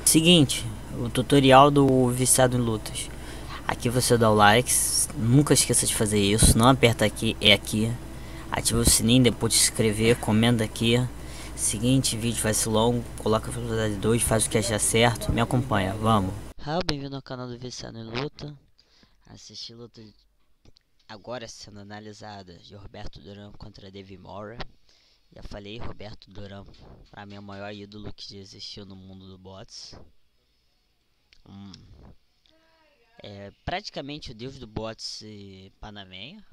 Seguinte, o tutorial do viciado em lutas. Aqui você dá o like, nunca esqueça de fazer isso, não aperta aqui, é aqui. Ativa o sininho depois de se inscrever, comenta aqui. Seguinte, vídeo vai ser longo, coloca a velocidade 2, faz o que achar certo, me acompanha, vamos. Bem-vindo ao canal do Viciado em Luta. Assisti luta agora sendo analisada de Roberto Duran contra Dave Mora. Já falei, Roberto Duran, pra mim é o maior ídolo que já existiu no mundo do boxe. É praticamente o deus do boxe panamenho.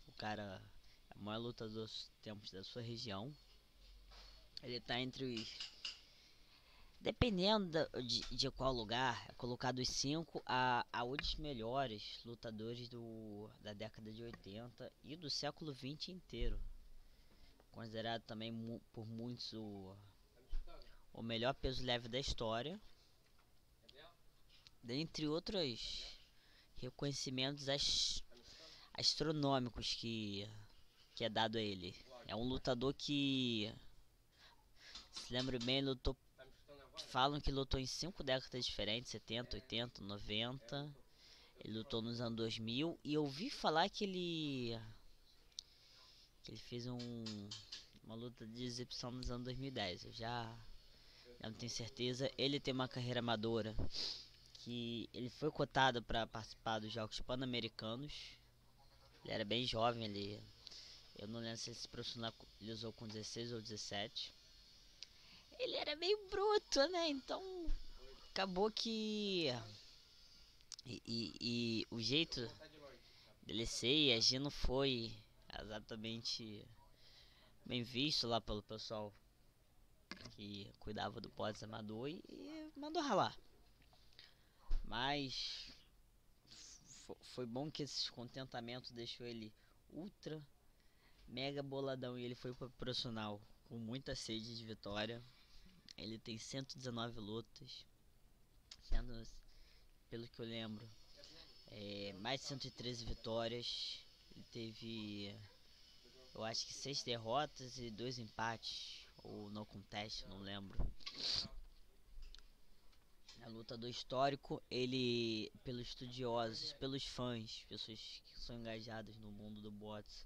O cara é o maior lutador dos tempos da sua região. Ele tá entre os... Dependendo de qual lugar, é colocado os 5 a 8 melhores lutadores da década de 80 e do século 20 inteiro. Considerado também por muitos o melhor peso leve da história. Dentre outros reconhecimentos astronômicos que é dado a ele. É um lutador que, se lembra bem, lutou... Falam que lutou em 5 décadas diferentes, 70, 80, 90. Ele lutou nos anos 2000 e eu ouvi falar que ele fez uma luta de exibição nos anos 2010. Eu já não tenho certeza. Ele tem uma carreira amadora que ele foi cotado para participar dos Jogos Pan-Americanos. Ele era bem jovem, eu não lembro se ele se profissionalizou com 16 ou 17. Ele era meio bruto, né? Então acabou que e o jeito dele ser e agir não foi exatamente bem visto lá pelo pessoal que cuidava do boxe amador e mandou ralar. Mas foi bom que esse descontentamento deixou ele ultra mega boladão e ele foi pro profissional com muita sede de vitória. Ele tem 119 lutas, sendo, pelo que eu lembro, mais de 113 vitórias. Ele teve, eu acho que 6 derrotas e 2 empates, ou no contest, não lembro. É um lutador histórico. Ele, pelos estudiosos, pelos fãs, pessoas que são engajadas no mundo do boxe,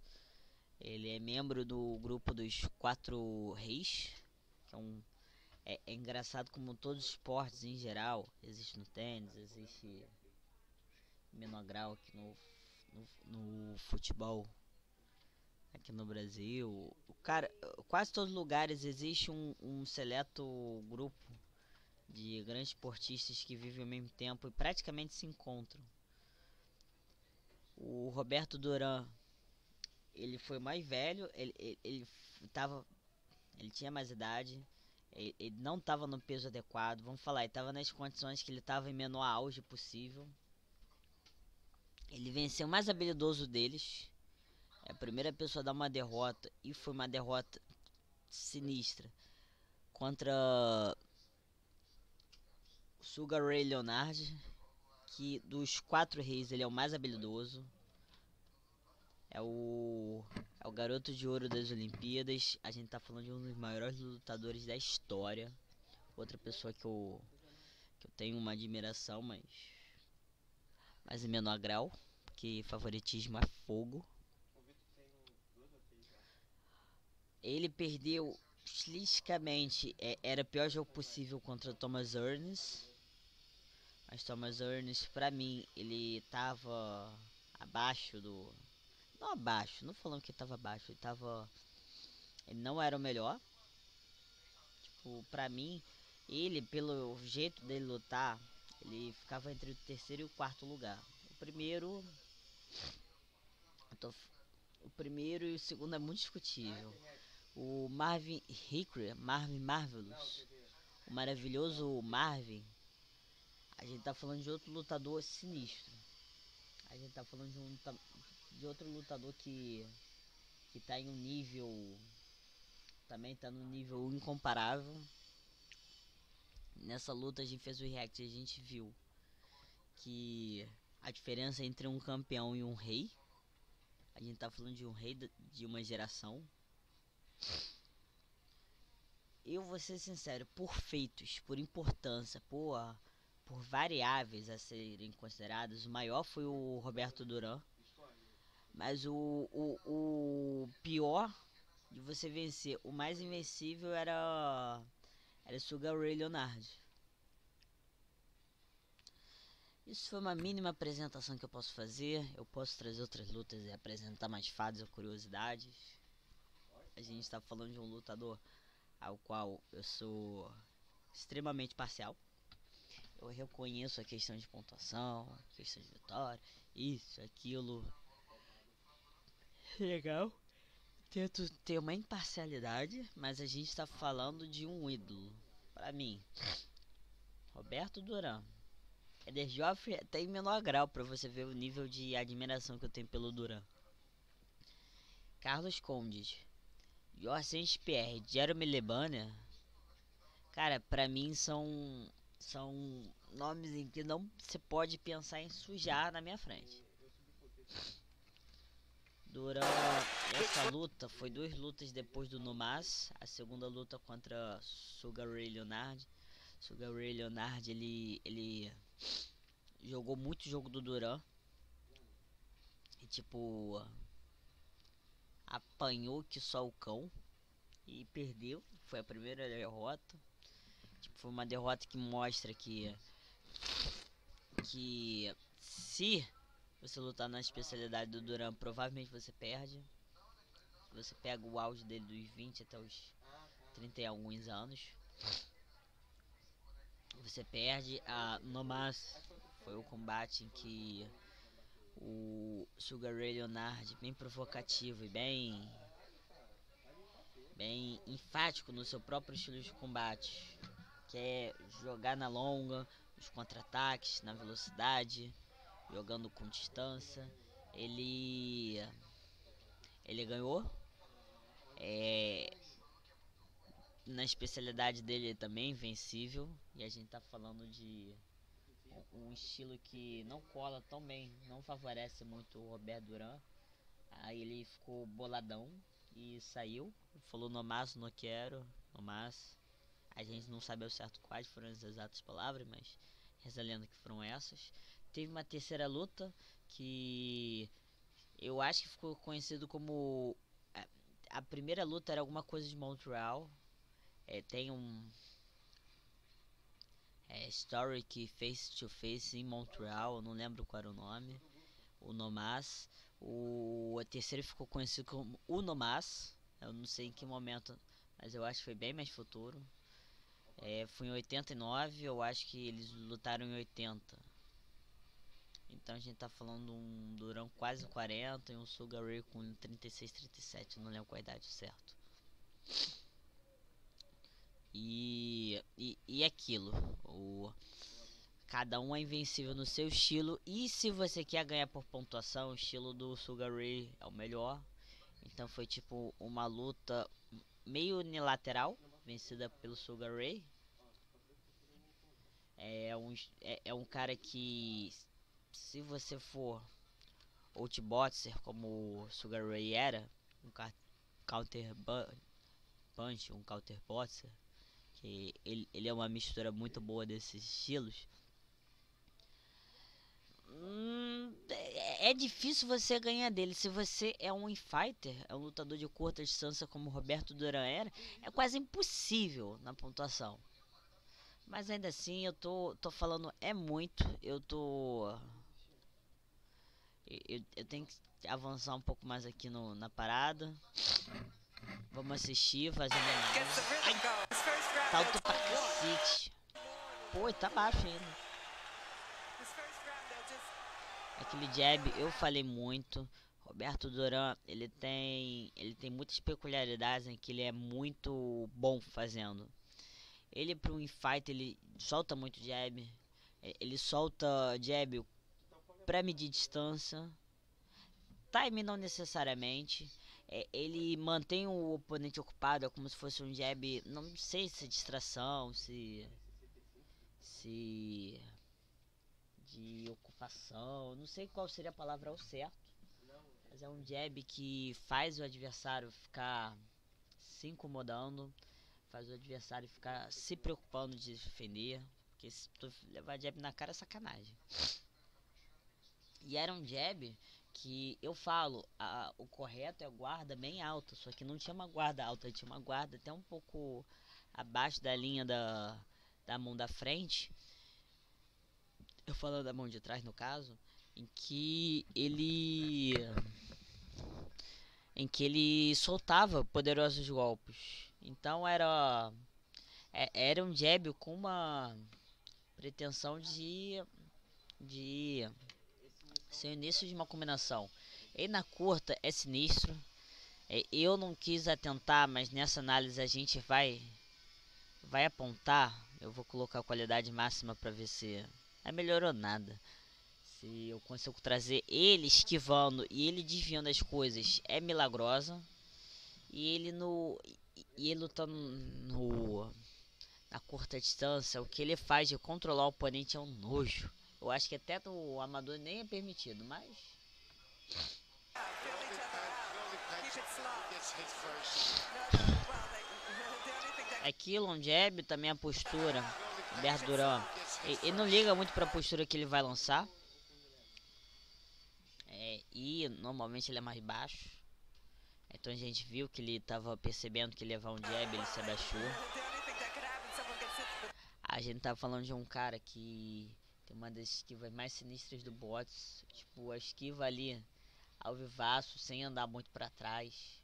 ele é membro do grupo dos 4 reis, que é engraçado como todos os esportes em geral. Existe no tênis, existe em menor grau aqui no futebol aqui no Brasil. Cara, quase todos os lugares existe um seleto grupo de grandes esportistas que vivem ao mesmo tempo e praticamente se encontram. O Roberto Duran, ele foi mais velho, ele tinha mais idade, ele não estava no peso adequado, vamos falar, ele estava nas condições que ele estava em menor auge possível. Ele venceu o mais habilidoso deles, é a primeira pessoa a dar uma derrota, e foi uma derrota sinistra, contra Sugar Ray Leonard, que dos 4 reis ele é o mais habilidoso. É o garoto de ouro das Olimpíadas. A gente tá falando de um dos maiores lutadores da história. Outra pessoa que eu tenho uma admiração, mas em menor grau, porque favoritismo é fogo. Ele perdeu estilisticamente, era o pior jogo possível contra Thomas Hearns. Mas Thomas Hearns, pra mim, ele tava abaixo do... Não abaixo, não falando que ele tava abaixo, ele não era o melhor. Tipo, pra mim, ele, pelo jeito dele lutar, ele ficava entre o terceiro e o quarto lugar. O primeiro... O primeiro e o segundo é muito discutível. O Marvin Hickory, Marvin Marvelous, o maravilhoso Marvin, a gente tá falando de outro lutador sinistro. A gente tá falando de outro lutador que tá em um nível... Também tá num nível incomparável. Nessa luta a gente fez o react e a gente viu que a diferença entre um campeão e um rei, a gente tá falando de um rei de uma geração. eu vou ser sincero, por feitos, por importância, por variáveis a serem consideradas, o maior foi o Roberto Duran, mas o pior de você vencer, o mais invencível era Sugar Ray Leonard. Isso foi uma mínima apresentação que eu posso fazer. Eu posso trazer outras lutas e apresentar mais fatos ou curiosidades. A gente está falando de um lutador ao qual eu sou extremamente parcial. Eu reconheço a questão de pontuação, questão de vitória, isso, aquilo. Legal. Tento ter uma imparcialidade, mas a gente está falando de um ídolo. Para mim, Roberto Duran. Eder Joffre até em menor grau para você ver o nível de admiração que eu tenho pelo Duran. Carlos Condes, Georges Saint-Pierre, Jeremy Lebana, cara, pra mim são nomes em que não se pode pensar em sujar na minha frente. Durante essa luta, foi 2 lutas depois do Nomas, a segunda luta contra Sugar Ray Leonard. Sugar Ray Leonard, ele jogou muito o jogo do Duran e tipo apanhou que só o cão e perdeu, foi a primeira derrota. Tipo, foi uma derrota que mostra que se você lutar na especialidade do Duran, provavelmente você perde. Você pega o auge dele dos 20 até os 30 e alguns anos, você perde. No mas foi o combate em que o Sugar Ray Leonard, bem provocativo e bem enfático no seu próprio estilo de combate, que é jogar na longa, nos contra-ataques, na velocidade, jogando com distância. Ele ele ganhou. É, na especialidade dele também invencível, e a gente tá falando de um estilo que não cola tão bem, não favorece muito o Robert Duran. Aí ele ficou boladão e saiu, falou no mas, não quero, no mas. A gente não sabe ao certo quais foram as exatas palavras, mas reza a lenda que foram essas. Teve uma terceira luta que eu acho que ficou conhecido como a primeira luta era alguma coisa de Montreal. Tem um Historic Face to Face em Montreal, eu não lembro qual era o nome. O Nomas. A terceira ficou conhecido como o Nomas. Eu não sei em que momento, mas eu acho que foi bem mais futuro. Foi em 89, eu acho que eles lutaram em 80. Então a gente tá falando de um Durão quase 40 e um Sugar Ray com 36, 37, eu não lembro qual a idade certo. E aquilo, cada um é invencível no seu estilo. E se você quer ganhar por pontuação, o estilo do Sugar Ray é o melhor. Então foi tipo uma luta meio unilateral, vencida pelo Sugar Ray. É um cara que, se você for outboxer como o Sugar Ray era, um counter punch, um counter boxer, que ele é uma mistura muito boa desses estilos. É difícil você ganhar dele. Se você é um fighter, é um lutador de curta distância como o Roberto Duran era, é quase impossível na pontuação. Mas ainda assim, eu tô falando é muito. Eu tenho que avançar um pouco mais aqui na parada. Vamos assistir, fazer minha análise. Ai, salto pra cacete. Pô, tá baixo ainda. Aquele jab, eu falei muito. Roberto Duran, ele tem muitas peculiaridades em que ele é muito bom fazendo. Ele para um fight, ele solta muito jab. Ele solta jab para medir distância. Time não necessariamente. Ele mantém o oponente ocupado, é como se fosse um jab, não sei se é distração, se de ocupação, não sei qual seria a palavra ao certo, mas é um jab que faz o adversário ficar se incomodando, faz o adversário ficar se preocupando de defender, porque se tu levar jab na cara é sacanagem. E era um jab que eu falo, o correto é a guarda bem alta, só que não tinha uma guarda alta, tinha uma guarda até um pouco abaixo da linha da mão da frente, eu falando da mão de trás no caso, em que ele soltava poderosos golpes. Então era um jab com uma pretensão de ser o início de uma combinação. E na curta é sinistro. Eu não quis atentar, mas nessa análise a gente vai apontar. Eu vou colocar a qualidade máxima para ver se melhorou nada. Se eu consigo trazer ele esquivando e ele desviando as coisas é milagrosa. E ele lutando na curta distância, o que ele faz de controlar o oponente é um nojo. Eu acho que até o amador nem é permitido, mas aquilo, um jab, também a postura. Roberto Duran, ele não liga muito para a postura que ele vai lançar. E normalmente ele é mais baixo. Então a gente viu que ele estava percebendo que levar um jab, ele se abaixou. A gente tá falando de um cara que tem uma das esquivas mais sinistras do bots. Tipo, a esquiva ali ao vivaço, sem andar muito pra trás.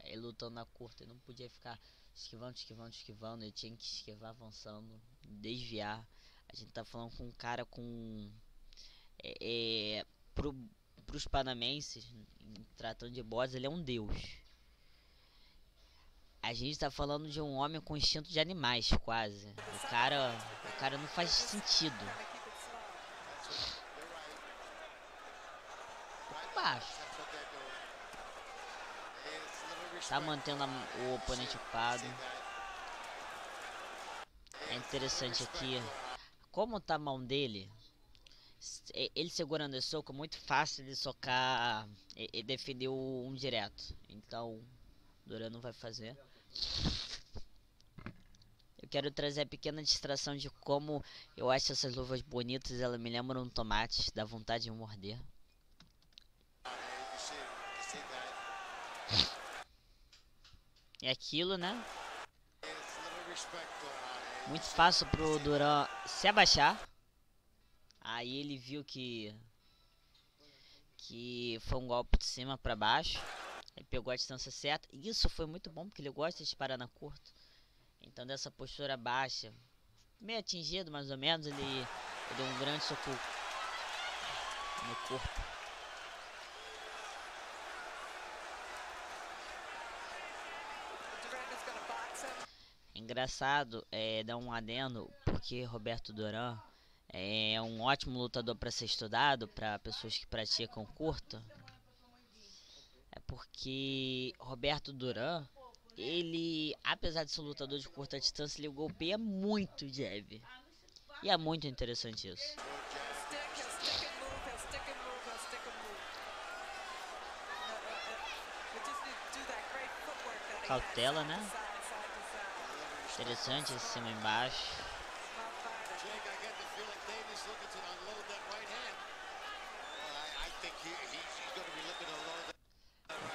Ele lutando na curta, ele não podia ficar esquivando. Ele tinha que esquivar avançando, desviar. A gente tá falando com um cara com... pros panamenses, tratando de bots, ele é um deus. A gente tá falando de um homem com instinto de animais, quase. O cara não faz sentido. Muito baixo. Tá mantendo o oponente ocupado. É interessante aqui como tá a mão dele. Ele segurando esse soco, é muito fácil de socar e defender um direto. Então, Duran não vai fazer. Eu quero trazer a pequena distração de como eu acho essas luvas bonitas. Elas me lembram tomates, dá vontade de morder. É aquilo, né? Muito fácil pro Duran se abaixar. Aí ele viu que foi um golpe de cima pra baixo. Ele pegou a distância certa. Isso foi muito bom, porque ele gosta de parar na curta. Então dessa postura baixa, meio atingido mais ou menos, ele deu um grande soco no corpo. Engraçado, dar um adendo, porque Roberto Duran é um ótimo lutador para ser estudado, para pessoas que praticam curta. É porque Roberto Duran, ele, apesar de ser um lutador de curta distância, ele golpeia muito jab. E é muito interessante isso. Cautela, né? Interessante esse cima e embaixo.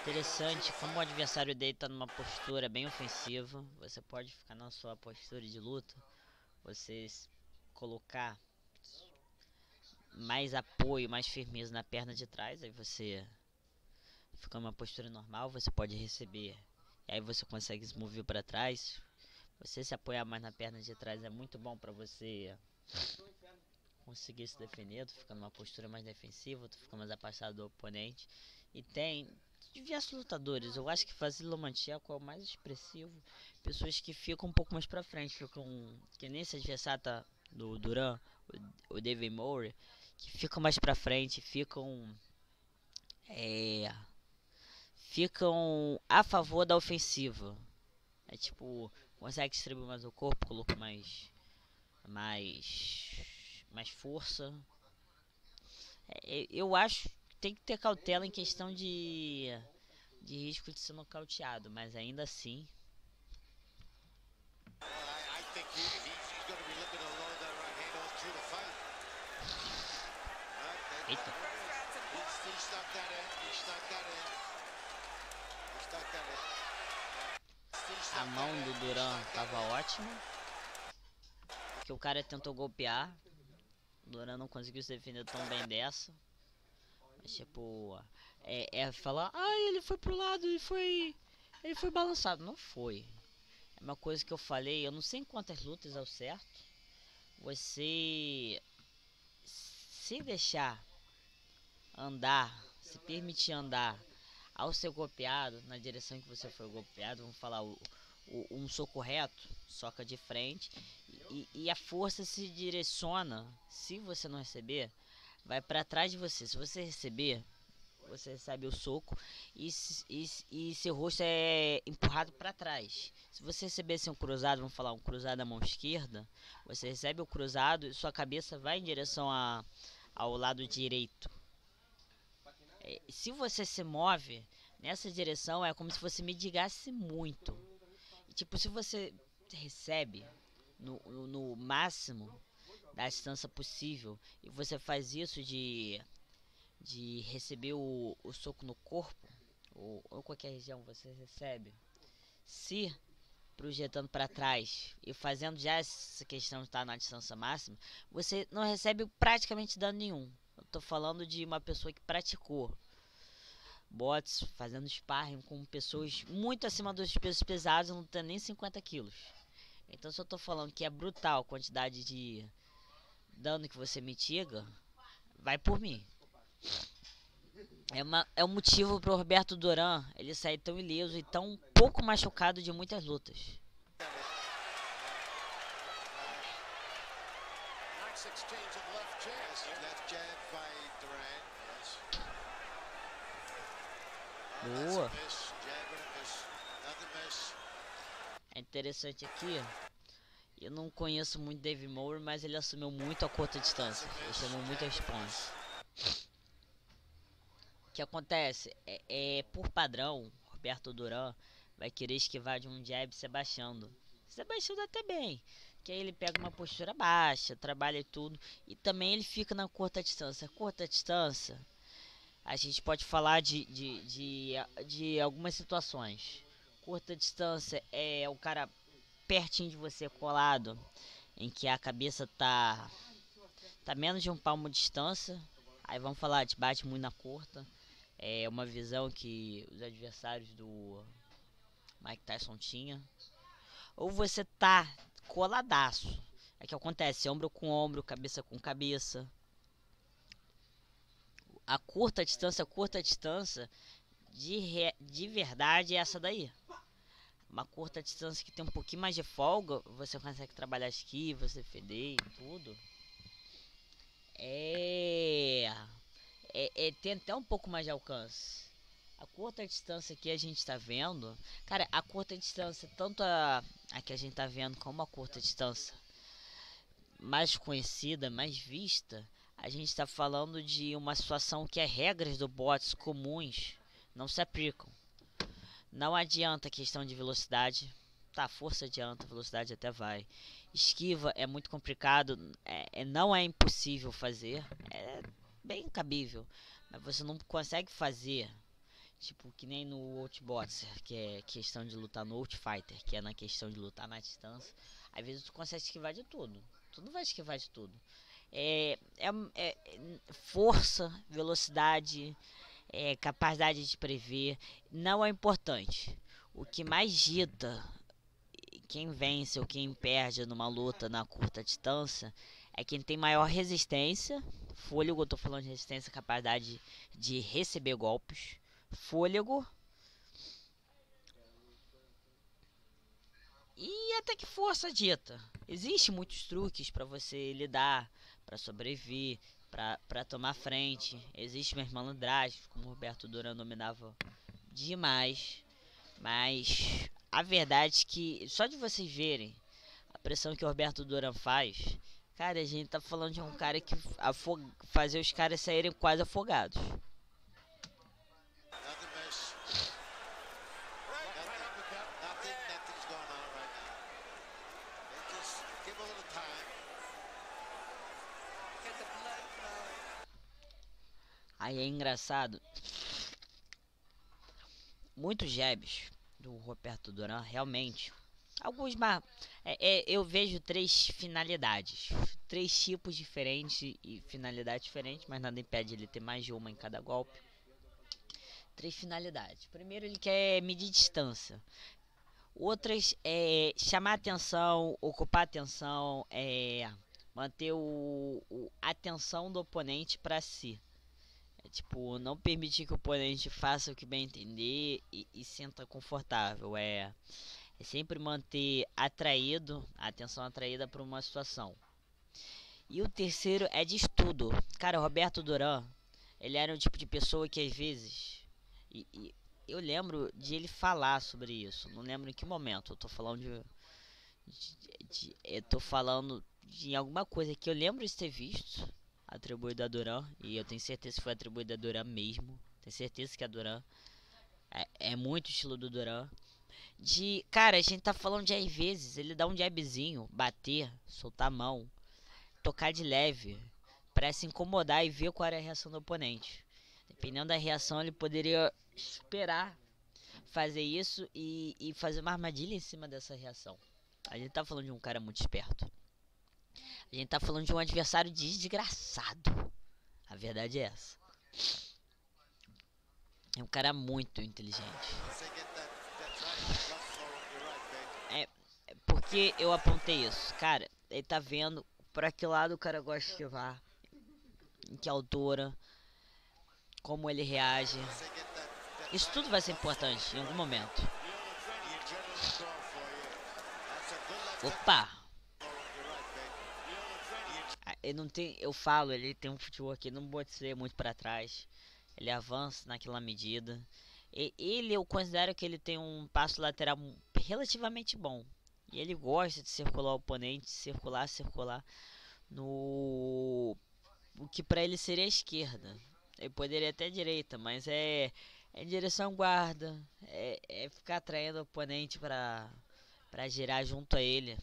Interessante como o adversário dele tá numa postura bem ofensiva. Você pode ficar na sua postura de luta. Você colocar mais apoio, mais firmeza na perna de trás. Aí você fica numa postura normal. Você pode receber. E aí você consegue se mover para trás. Você se apoiar mais na perna de trás é muito bom para você conseguir se defender. Tu fica numa postura mais defensiva. Tu fica mais afastado do oponente. E tem diversos lutadores. Eu acho que Vasily Lomachenko é o mais expressivo. Pessoas que ficam um pouco mais pra frente. Ficam que nem esse adversário do Duran, o David Moore, que ficam mais pra frente. Ficam a favor da ofensiva. É tipo, consegue distribuir mais o corpo, coloca mais força. Eu acho que tem que ter cautela em questão de risco de ser nocauteado, mas ainda assim Eita. A mão do Duran tava ótima. Que o cara tentou golpear. O Duran não conseguiu se defender tão bem dessa. Mas tipo, falar, ele foi pro lado e ele foi balançado. Não foi. É uma coisa que eu falei, eu não sei em quantas lutas ao certo. Você se deixar andar, se permitir andar ao ser golpeado, na direção que você foi golpeado, vamos falar um soco reto, soca de frente, e a força se direciona, se você não receber, vai para trás de você. Se você receber, você recebe o soco e seu rosto é empurrado para trás. Se você receber assim, um cruzado, vamos falar um cruzado à mão esquerda, você recebe o cruzado e sua cabeça vai em direção ao lado direito. Se você se move nessa direção, é como se você medigasse muito. E, tipo, se você recebe no máximo da distância possível e você faz isso de receber o soco no corpo ou qualquer região você recebe, se projetando para trás e fazendo já essa questão de estar na distância máxima, você não recebe praticamente dano nenhum. Eu tô falando de uma pessoa que praticou bots, fazendo sparring com pessoas muito acima dos pesos pesados, não tem nem 50 quilos. Então se eu tô falando que é brutal a quantidade de dano que você mitiga, vai por mim. É um motivo pro Roberto Duran ele sair tão ileso e tão pouco machucado de muitas lutas. Boa. É interessante aqui, eu não conheço muito Dave Moore, mas ele assumiu muito a curta distância. Ele chamou muito a response. O que acontece por padrão, Roberto Duran vai querer esquivar de um jab se abaixando. Se abaixando até bem, que aí ele pega uma postura baixa, trabalha tudo, e também ele fica na curta distância. Curta distância, a gente pode falar de algumas situações. Curta distância é o cara pertinho de você, colado, em que a cabeça tá menos de um palmo de distância. Aí vamos falar de bate muito na curta. É uma visão que os adversários do Mike Tyson tinha. Ou você tá coladaço. É que acontece ombro com ombro, cabeça com cabeça. A curta distância de verdade é essa daí. Uma curta distância que tem um pouquinho mais de folga, você consegue trabalhar esquiva, você defender e tudo. Tem até um pouco mais de alcance. A curta distância que a gente tá vendo, cara, a curta distância, tanto a que a gente tá vendo como a curta distância mais conhecida, mais vista, a gente está falando de uma situação que as regras do bots comuns não se aplicam. Não adianta a questão de velocidade. Tá, força adianta, velocidade até vai. Esquiva é muito complicado, não é impossível fazer, é bem cabível, mas você não consegue fazer, tipo, que nem no Outboxer, que é questão de lutar no Outfighter, que é na questão de lutar na distância. Às vezes tu consegue esquivar de tudo, tu não vai esquivar de tudo. Força, velocidade, capacidade de prever, não é importante. O que mais dita quem vence ou quem perde numa luta na curta distância é quem tem maior resistência, fôlego, eu tô falando de resistência, capacidade de receber golpes, fôlego e até que força dita. Existem muitos truques para você lidar, para sobreviver, para tomar frente. Existem mais malandragens, como o Roberto Duran dominava demais. Mas a verdade é que só de vocês verem a pressão que o Roberto Duran faz, cara, a gente tá falando de um cara que fazer os caras saírem quase afogados. Aí é engraçado. Muitos jabs do Roberto Duran realmente. Alguns mais. Eu vejo três finalidades. Três tipos diferentes e finalidades diferentes, mas nada impede ele ter mais de uma em cada golpe. Três finalidades. Primeiro, ele quer medir distância. Outras é chamar atenção, ocupar atenção, manter a atenção do oponente para si. Tipo, não permitir que o oponente faça o que bem entender e sinta confortável. É sempre manter atraído, a atenção atraída para uma situação. E o terceiro é de estudo. Cara, o Roberto Duran, ele era um tipo de pessoa que às vezes. E eu lembro de ele falar sobre isso. Não lembro em que momento. Eu tô falando eu tô falando de alguma coisa que eu lembro de ter visto atribuído a Duran. E eu tenho certeza que foi atribuído a Duran mesmo. Tenho certeza que a Duran é muito estilo do Duran. Cara, a gente tá falando de às vezes ele dá um jabzinho, bater, soltar a mão, tocar de leve, pra se incomodar e ver qual era a reação do oponente. Dependendo da reação, ele poderia esperar fazer isso e fazer uma armadilha em cima dessa reação. A gente tá falando de um cara muito esperto. A gente tá falando de um adversário desgraçado. A verdade é essa. É um cara muito inteligente. Porque eu apontei isso. Cara, ele tá vendo pra que lado o cara gosta de esquivar, em que altura, como ele reage. Isso tudo vai ser importante em algum momento. Opa! Ele não tem, eu falo, ele tem um futebol aqui, não pode ser muito para trás. Ele avança naquela medida. Ele, eu considero que ele tem um passo lateral relativamente bom. E ele gosta de circular o oponente, circular no o que para ele seria a esquerda. Ele poderia até a direita, mas é em direção guarda, é ficar atraindo o oponente para girar junto a ele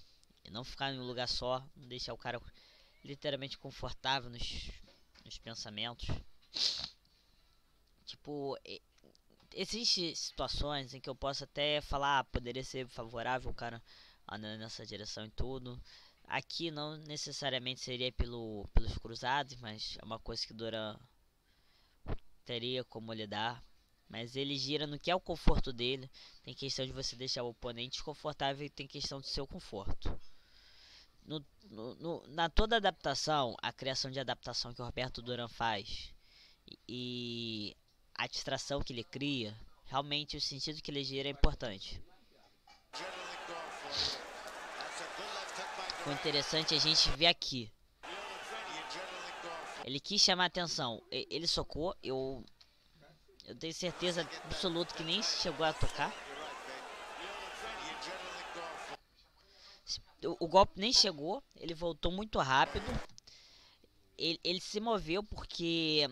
e não ficar em um lugar só, não deixar o cara literalmente confortável nos pensamentos. Tipo, existem situações em que eu posso até falar, poderia ser favorável o cara andando nessa direção e tudo. Aqui não necessariamente seria pelos cruzados, mas é uma coisa que Duran teria como lidar. Mas ele gira no que é o conforto dele. Tem questão de você deixar o oponente desconfortável e tem questão do seu conforto. Na toda adaptação, a criação de adaptação que o Roberto Duran faz e a distração que ele cria, realmente o sentido que ele gira é importante. O interessante é a gente ver aqui. Ele quis chamar a atenção. Ele socou. Eu tenho certeza absoluta que nem chegou a tocar. O golpe nem chegou. Ele voltou muito rápido. Ele se moveu porque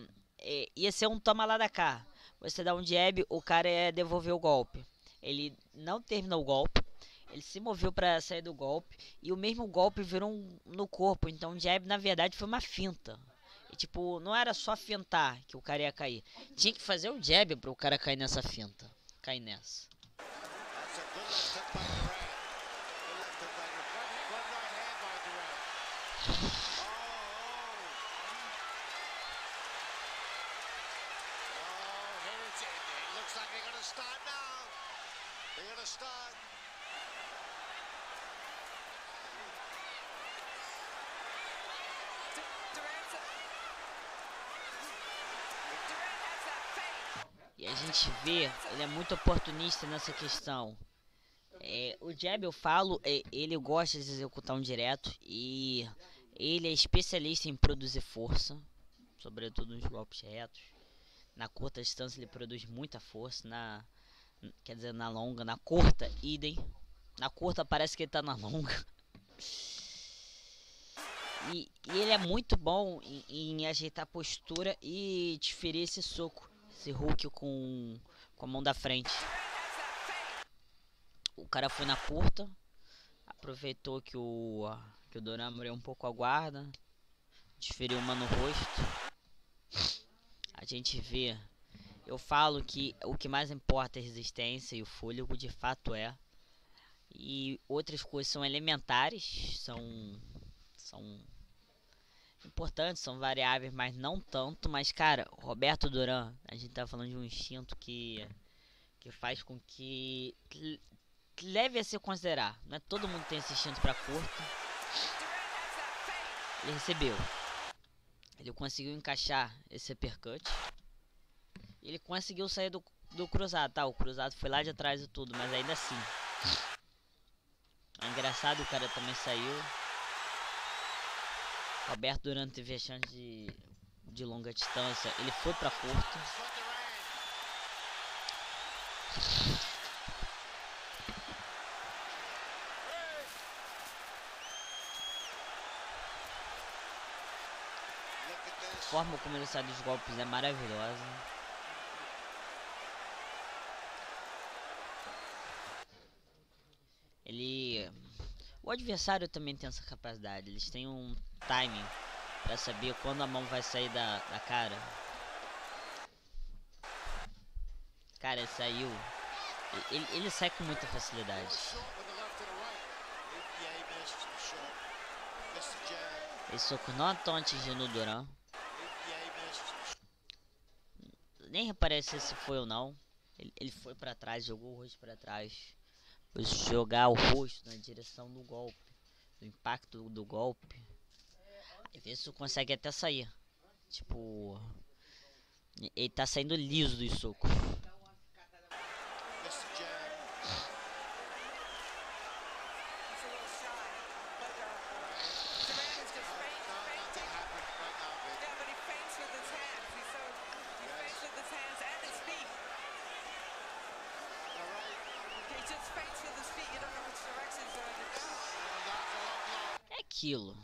ia ser um toma lá da cá. Você dá um jab, o cara ia devolver o golpe. Ele não terminou o golpe. Ele se moveu para sair do golpe. E o mesmo golpe virou no corpo. Então o jab na verdade foi uma finta. E, tipo, não era só fintar que o cara ia cair. Tinha que fazer o jab para o cara cair nessa finta. Cair nessa. E a gente vê, ele é muito oportunista nessa questão. O jab, eu falo, ele gosta de executar um direto e ele é especialista em produzir força, sobretudo nos golpes retos. Na curta distância ele produz muita força, quer dizer, na longa, na curta, idem. Na curta parece que ele tá na longa. E ele é muito bom em ajeitar a postura e diferir esse soco, esse hook com a mão da frente. O cara foi na curta, aproveitou que o Duran abriu um pouco a guarda, desferiu uma no rosto. a gente vê. Eu falo que o que mais importa é a resistência e o fôlego, de fato é. E outras coisas são elementares, são importantes, são variáveis, mas não tanto. Mas, cara, Roberto Duran, a gente tá falando de um instinto que faz com que leve a se considerar. Não é todo mundo tem esse instinto pra curta. Ele recebeu. Ele conseguiu encaixar esse uppercut. Ele conseguiu sair do cruzado, tá? O cruzado foi lá de trás e tudo, mas ainda assim. É engraçado, o cara também saiu. Roberto Duran teve a chance de longa distância. Ele foi pra curto. A forma como ele sai dos golpes é maravilhosa. O adversário também tem essa capacidade. Eles têm um timing pra saber quando a mão vai sair da cara. Cara, ele saiu. Ele sai com muita facilidade. Esse soco não estão atingindo o Duran. Nem reparei se foi ou não. Ele foi pra trás, jogou o rosto pra trás. Foi jogar o rosto na direção do golpe, do impacto do golpe. E ver se consegue até sair. Tipo, ele tá saindo liso dos socos. É aquilo.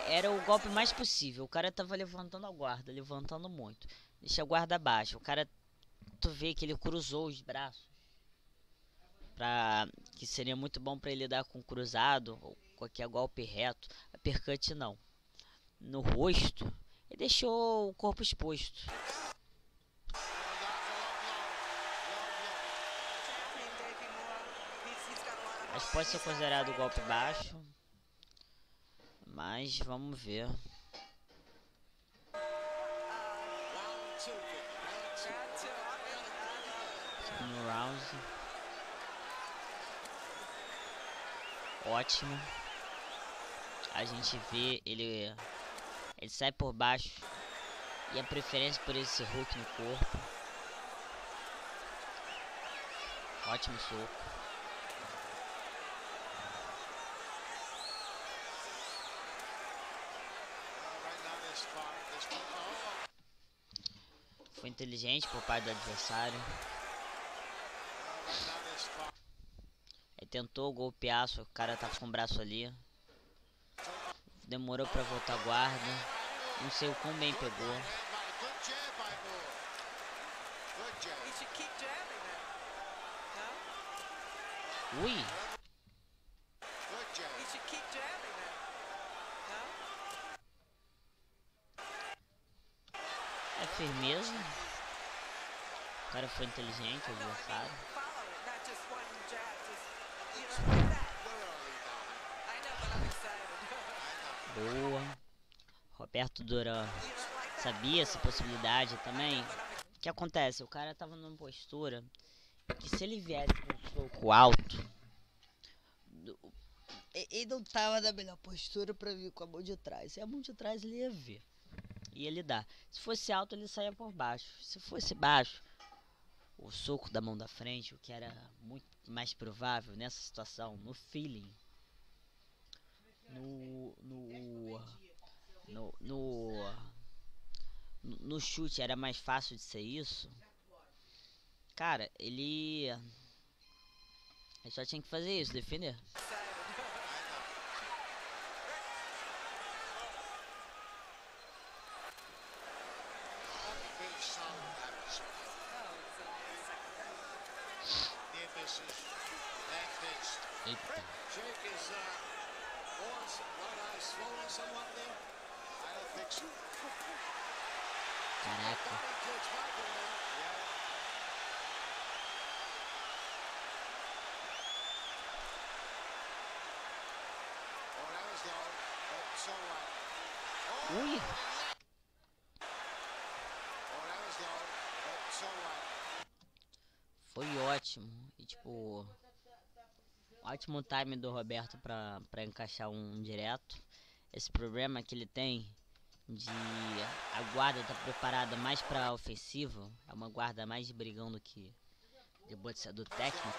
Era o golpe mais possível. O cara tava levantando a guarda, levantando muito. Deixa a guarda baixa. O cara, tu vê que ele cruzou os braços. Que seria muito bom pra ele dar com cruzado ou qualquer golpe reto. Uppercut não. No rosto, ele deixou o corpo exposto. Mas pode ser considerado golpe baixo. Mas vamos ver. No round. Ótimo. A gente vê ele sai por baixo. E a preferência por esse hook no corpo. Ótimo soco. Foi inteligente por parte do adversário. Ele tentou golpear, só que o cara tava com o braço ali. Demorou pra voltar a guarda. Não sei o quão bem pegou. Ui! É firmeza. O cara foi inteligente, o adversário. Boa. Roberto Duran sabia essa possibilidade também. O que acontece? O cara tava numa postura que se ele viesse com um soco alto, ele não tava na melhor postura pra vir com a mão de trás. Se a mão de trás ele ia ver. Ia ele dar. Se fosse alto ele saía por baixo. Se fosse baixo, o soco da mão da frente, o que era muito mais provável nessa situação, no feeling, no chute era mais fácil de ser isso. Cara, ele só tinha que fazer isso, defender. Eita. Caraca. Ui. Foi ótimo. E tipo, ótimo time do Roberto pra encaixar um direto. Esse problema que ele tem de a guarda tá preparada mais pra ofensiva, é uma guarda mais de brigão do que de boxeador técnico.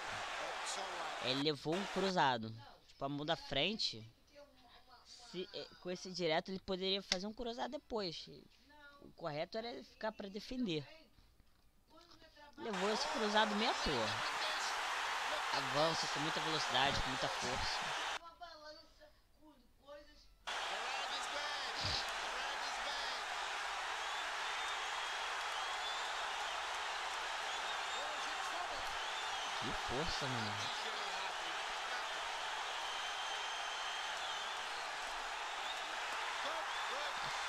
Ele levou um cruzado, tipo a mão da frente. Com esse direto ele poderia fazer um cruzado depois. O correto era ele ficar pra defender. Levou esse cruzado meio à toa. Avança com muita velocidade, com muita força. Que força, mano.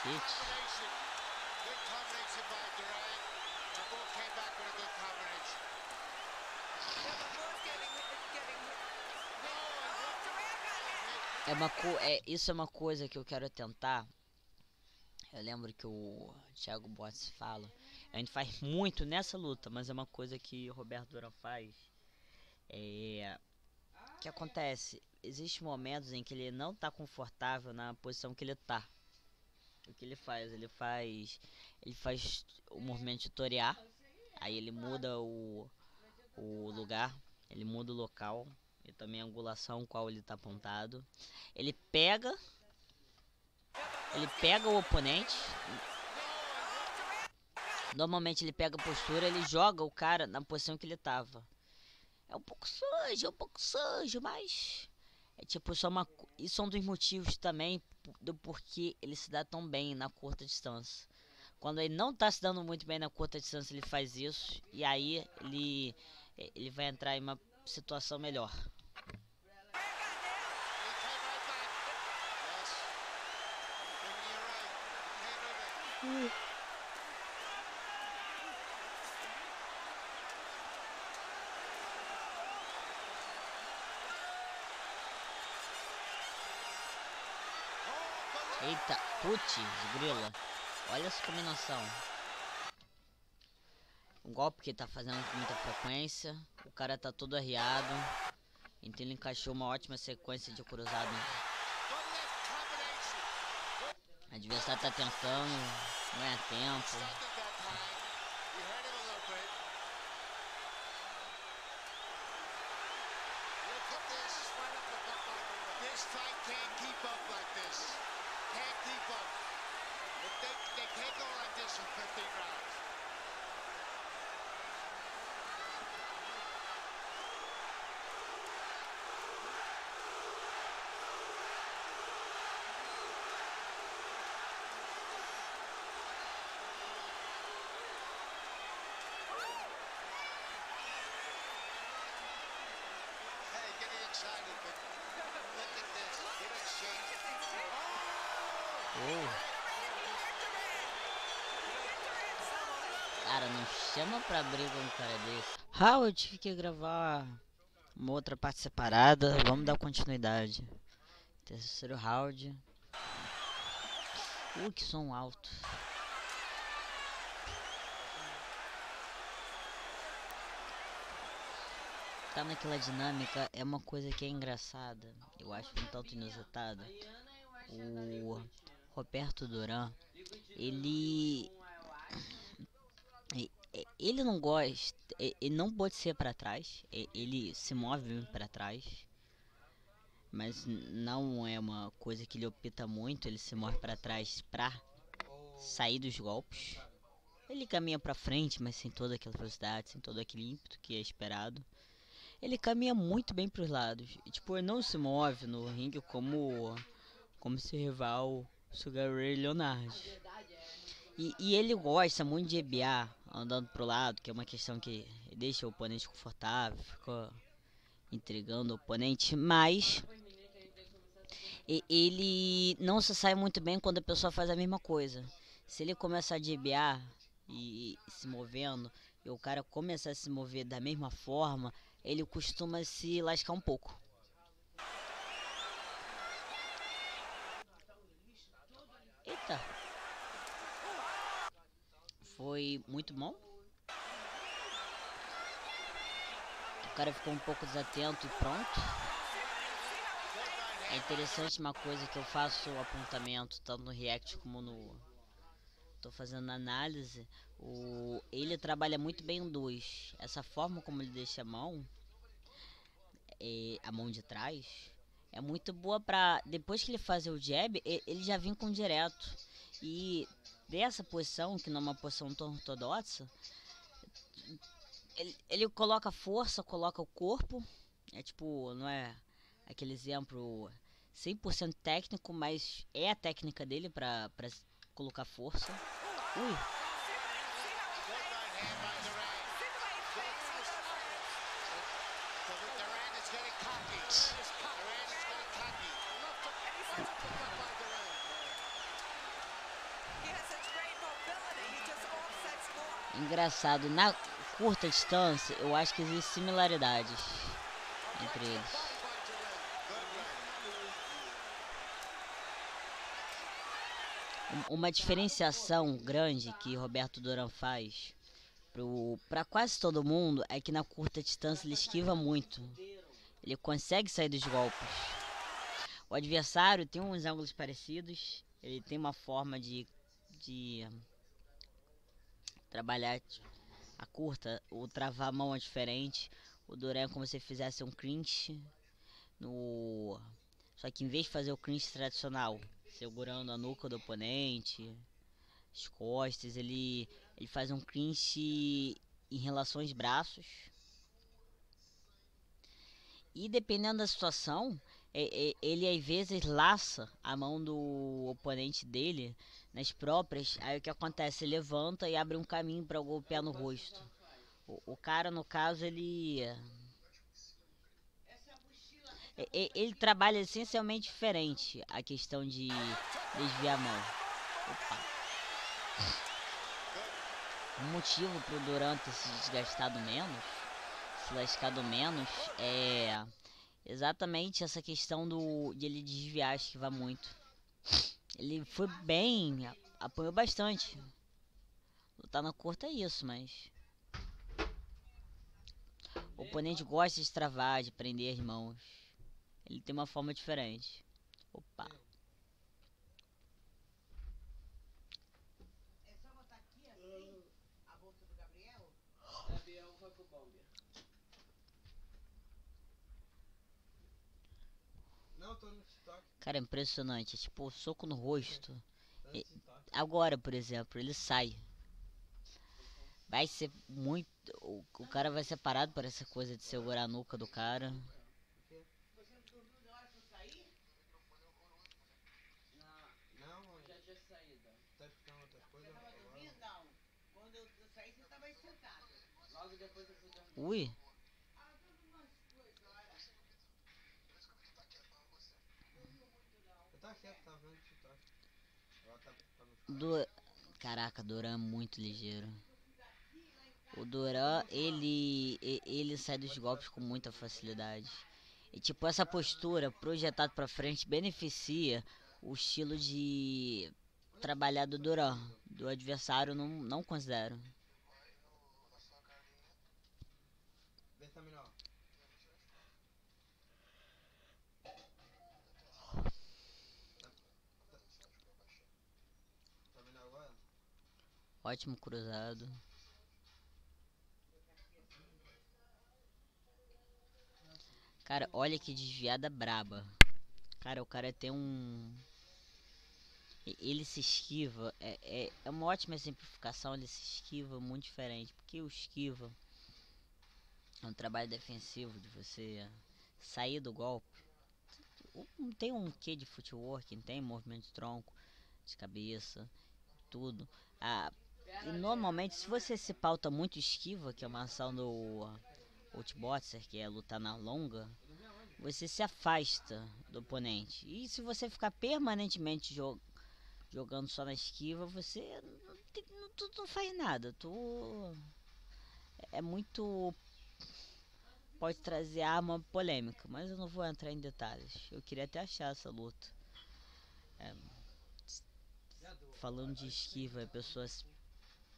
Cacete. Isso é uma coisa que eu quero tentar. Eu lembro que o Thiago Botes fala. A gente faz muito nessa luta, mas é uma coisa que o Roberto Duran faz. Que acontece? Existem momentos em que ele não tá confortável na posição que ele tá. O que ele faz? Ele faz o movimento de torear. Aí ele muda o lugar, ele muda o local e também a angulação qual ele tá apontado. Ele pega o oponente. Normalmente ele pega a postura, ele joga o cara na posição que ele tava. É um pouco sujo, mas é tipo só uma. Isso é um dos motivos também do porquê ele se dá tão bem na curta distância. Quando ele não tá se dando muito bem na curta distância, ele faz isso e aí ele vai entrar em uma situação melhor. Eita, putz, grila. Olha essa combinação. Um golpe que ele tá fazendo com muita frequência. O cara tá todo arriado. Então ele encaixou uma ótima sequência de cruzado. O adversário tá tentando, ganha tempo. Cara, não chama pra briga um cara desse. Eu tive que gravar uma outra parte separada. Vamos dar continuidade. Terceiro round. Que som alto. Tá naquela dinâmica, é uma coisa que é engraçada. Eu acho um tanto inusitada. O Roberto Duran, ele não gosta, ele não pode ser para trás, ele se move para trás, mas não é uma coisa que ele opta muito, ele se move para trás pra sair dos golpes. Ele caminha para frente, mas sem toda aquela velocidade, sem todo aquele ímpeto que é esperado. Ele caminha muito bem pros lados, e, tipo, ele não se move no ringue como seu rival Sugar Ray Leonard. E ele gosta muito de EBA andando pro lado, que é uma questão que deixa o oponente confortável, fica intrigando o oponente, mas ele não se sai muito bem quando a pessoa faz a mesma coisa. Se ele começar a EBA, e se movendo, e o cara começar a se mover da mesma forma, ele costuma se lascar um pouco. Eita, foi muito bom. O cara ficou um pouco desatento e pronto. É interessante uma coisa que eu faço apontamento tanto no React como no... tô fazendo análise. Ele trabalha muito bem o 2. Essa forma como ele deixa a mão de trás, é muito boa pra... depois que ele fazer o jab, ele já vem com direto. E dessa posição, que não é uma posição tão ortodoxa, ele coloca força, coloca o corpo. É tipo, não é aquele exemplo 100% técnico, mas é a técnica dele pra colocar força. Ui. Engraçado, na curta distância eu acho que existem similaridades entre eles. Uma diferenciação grande que Roberto Duran faz para quase todo mundo é que na curta distância ele esquiva muito. Ele consegue sair dos golpes. O adversário tem uns ângulos parecidos. Ele tem uma forma de trabalhar a curta. O travar a mão é diferente. O Duran é como se fizesse um clinch. Só que em vez de fazer o clinch tradicional, segurando a nuca do oponente, as costas, ele faz um clinch em relação aos braços. E dependendo da situação, ele às vezes laça a mão do oponente dele nas próprias. Aí o que acontece? Ele levanta e abre um caminho para golpear no rosto. O cara, no caso, ele trabalha essencialmente diferente a questão de desviar a mão. Opa. O motivo pro Duran ter se desgastado menos, se lascado menos, é exatamente essa questão de ele desviar, esquivar muito. Ele foi bem, apanhou bastante. Lutar na curta é isso, mas o oponente gosta de travar, de prender as mãos. Ele tem uma forma diferente. Opa. Cara, é impressionante. É tipo, soco no rosto. Agora, por exemplo, ele sai. Vai ser muito... O cara vai ser parado por essa coisa de segurar a nuca do cara. Ui. Do... Caraca, Duran é muito ligeiro. O Duran, ele sai dos golpes com muita facilidade. E tipo, essa postura projetada pra frente beneficia o estilo de trabalhar do Duran. Do adversário não considero. Ótimo cruzado. Cara, olha que desviada braba. Cara, o cara tem um... Ele se esquiva. É uma ótima exemplificação. Ele se esquiva muito diferente. Porque o esquiva é um trabalho defensivo de você sair do golpe. Tem um quê de footwork, tem movimento de tronco, de cabeça, tudo. E normalmente, se você se pauta muito esquiva, que é uma ação do Outboxer, que é lutar na longa, você se afasta do oponente. E se você ficar permanentemente jogando só na esquiva, você tu não faz nada. Tu é muito. Pode trazer arma polêmica, mas eu não vou entrar em detalhes. Eu queria até achar essa luta. É, falando de esquiva, a pessoa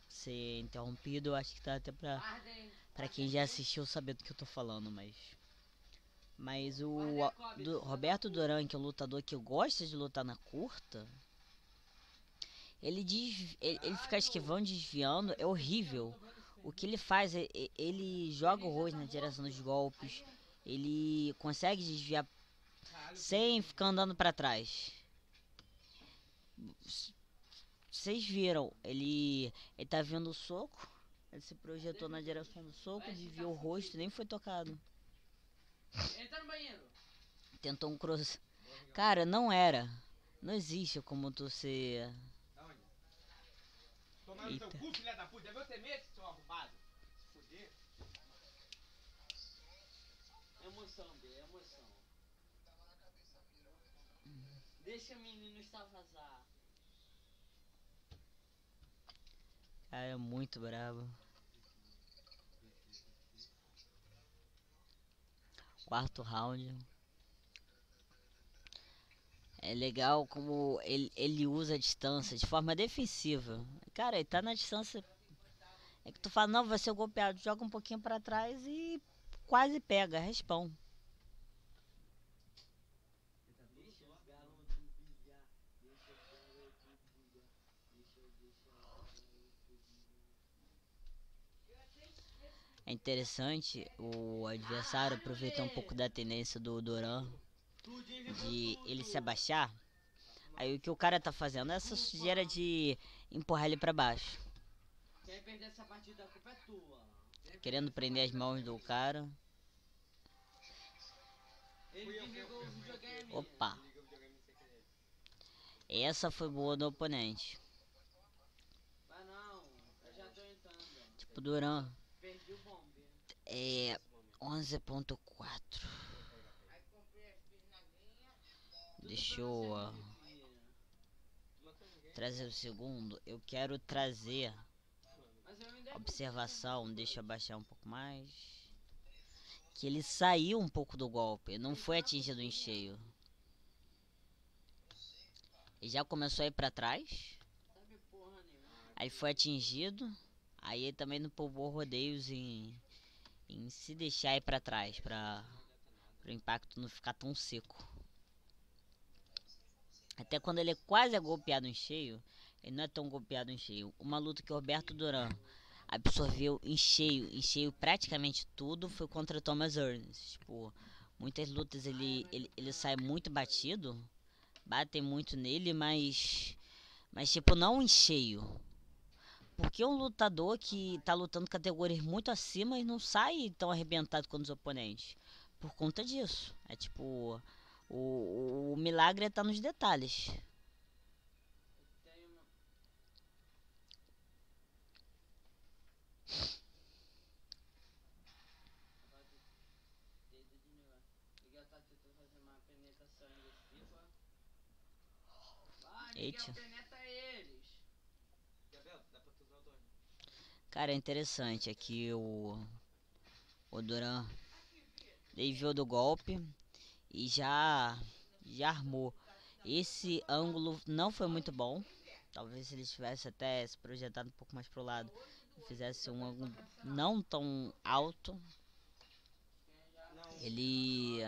ser interrompido, eu acho que tá até pra quem já assistiu saber do que eu tô falando, mas Roberto Duran, que é um lutador que gosta de lutar na curta, ele fica esquivando, desviando, é horrível. O que ele faz é ele joga o rosto na direção dos golpes, ele consegue desviar sem ficar andando pra trás. Vocês viram, ele tá vendo o soco, ele se projetou na direção do soco, desviou o rosto, nem foi tocado. Entra no banheiro. Tentou um cross. Cara, não era. Não existe como tu ser. Tomar no seu cu, filha da puta. Deve eu ter medo, seu arrombado. Se fuder. Emoção, B, emoção. Deixa o menino extravasar. Cara, é muito brabo. Quarto round. É legal como ele usa a distância de forma defensiva. Cara, ele tá na distância. É que tu fala, não, vai ser golpeado. Joga um pouquinho pra trás e quase pega, respawn. É interessante o adversário aproveitar um pouco da tendência do Duran de ele se abaixar. Aí o que o cara tá fazendo é essa sujeira de empurrar ele pra baixo. Quem perder essa partida, a culpa é tua. Querendo prender as mãos do cara. Ele desligou o videogame. Opa. Essa foi boa do oponente. Vai não, eu já tô entrando. Tipo, Duran Perdi o bombe. é 11.4. Deixa eu trazer o segundo. Eu quero trazer observação. Deixa eu abaixar um pouco mais. Que ele saiu um pouco do golpe. Não foi atingido em cheio. Ele já começou a ir pra trás. Aí foi atingido. Aí ele também não poupou rodeios em se deixar ir pra trás. Pra o impacto não ficar tão seco. Até quando ele é quase golpeado em cheio, ele não é tão golpeado em cheio. Uma luta que o Roberto Duran absorveu em cheio praticamente tudo, foi contra Thomas Hearns. Tipo, muitas lutas ele sai muito batido, batem muito nele, mas tipo, não em cheio. Porque é um lutador que tá lutando categorias muito acima e não sai tão arrebentado quanto os oponentes. Por conta disso. É tipo, o milagre tá nos detalhes. Eita. Cara, é interessante aqui o Duran desviou do golpe e já armou. Esse ângulo não foi muito bom. Talvez se ele tivesse até se projetado um pouco mais pro lado e fizesse um ângulo não tão alto, ele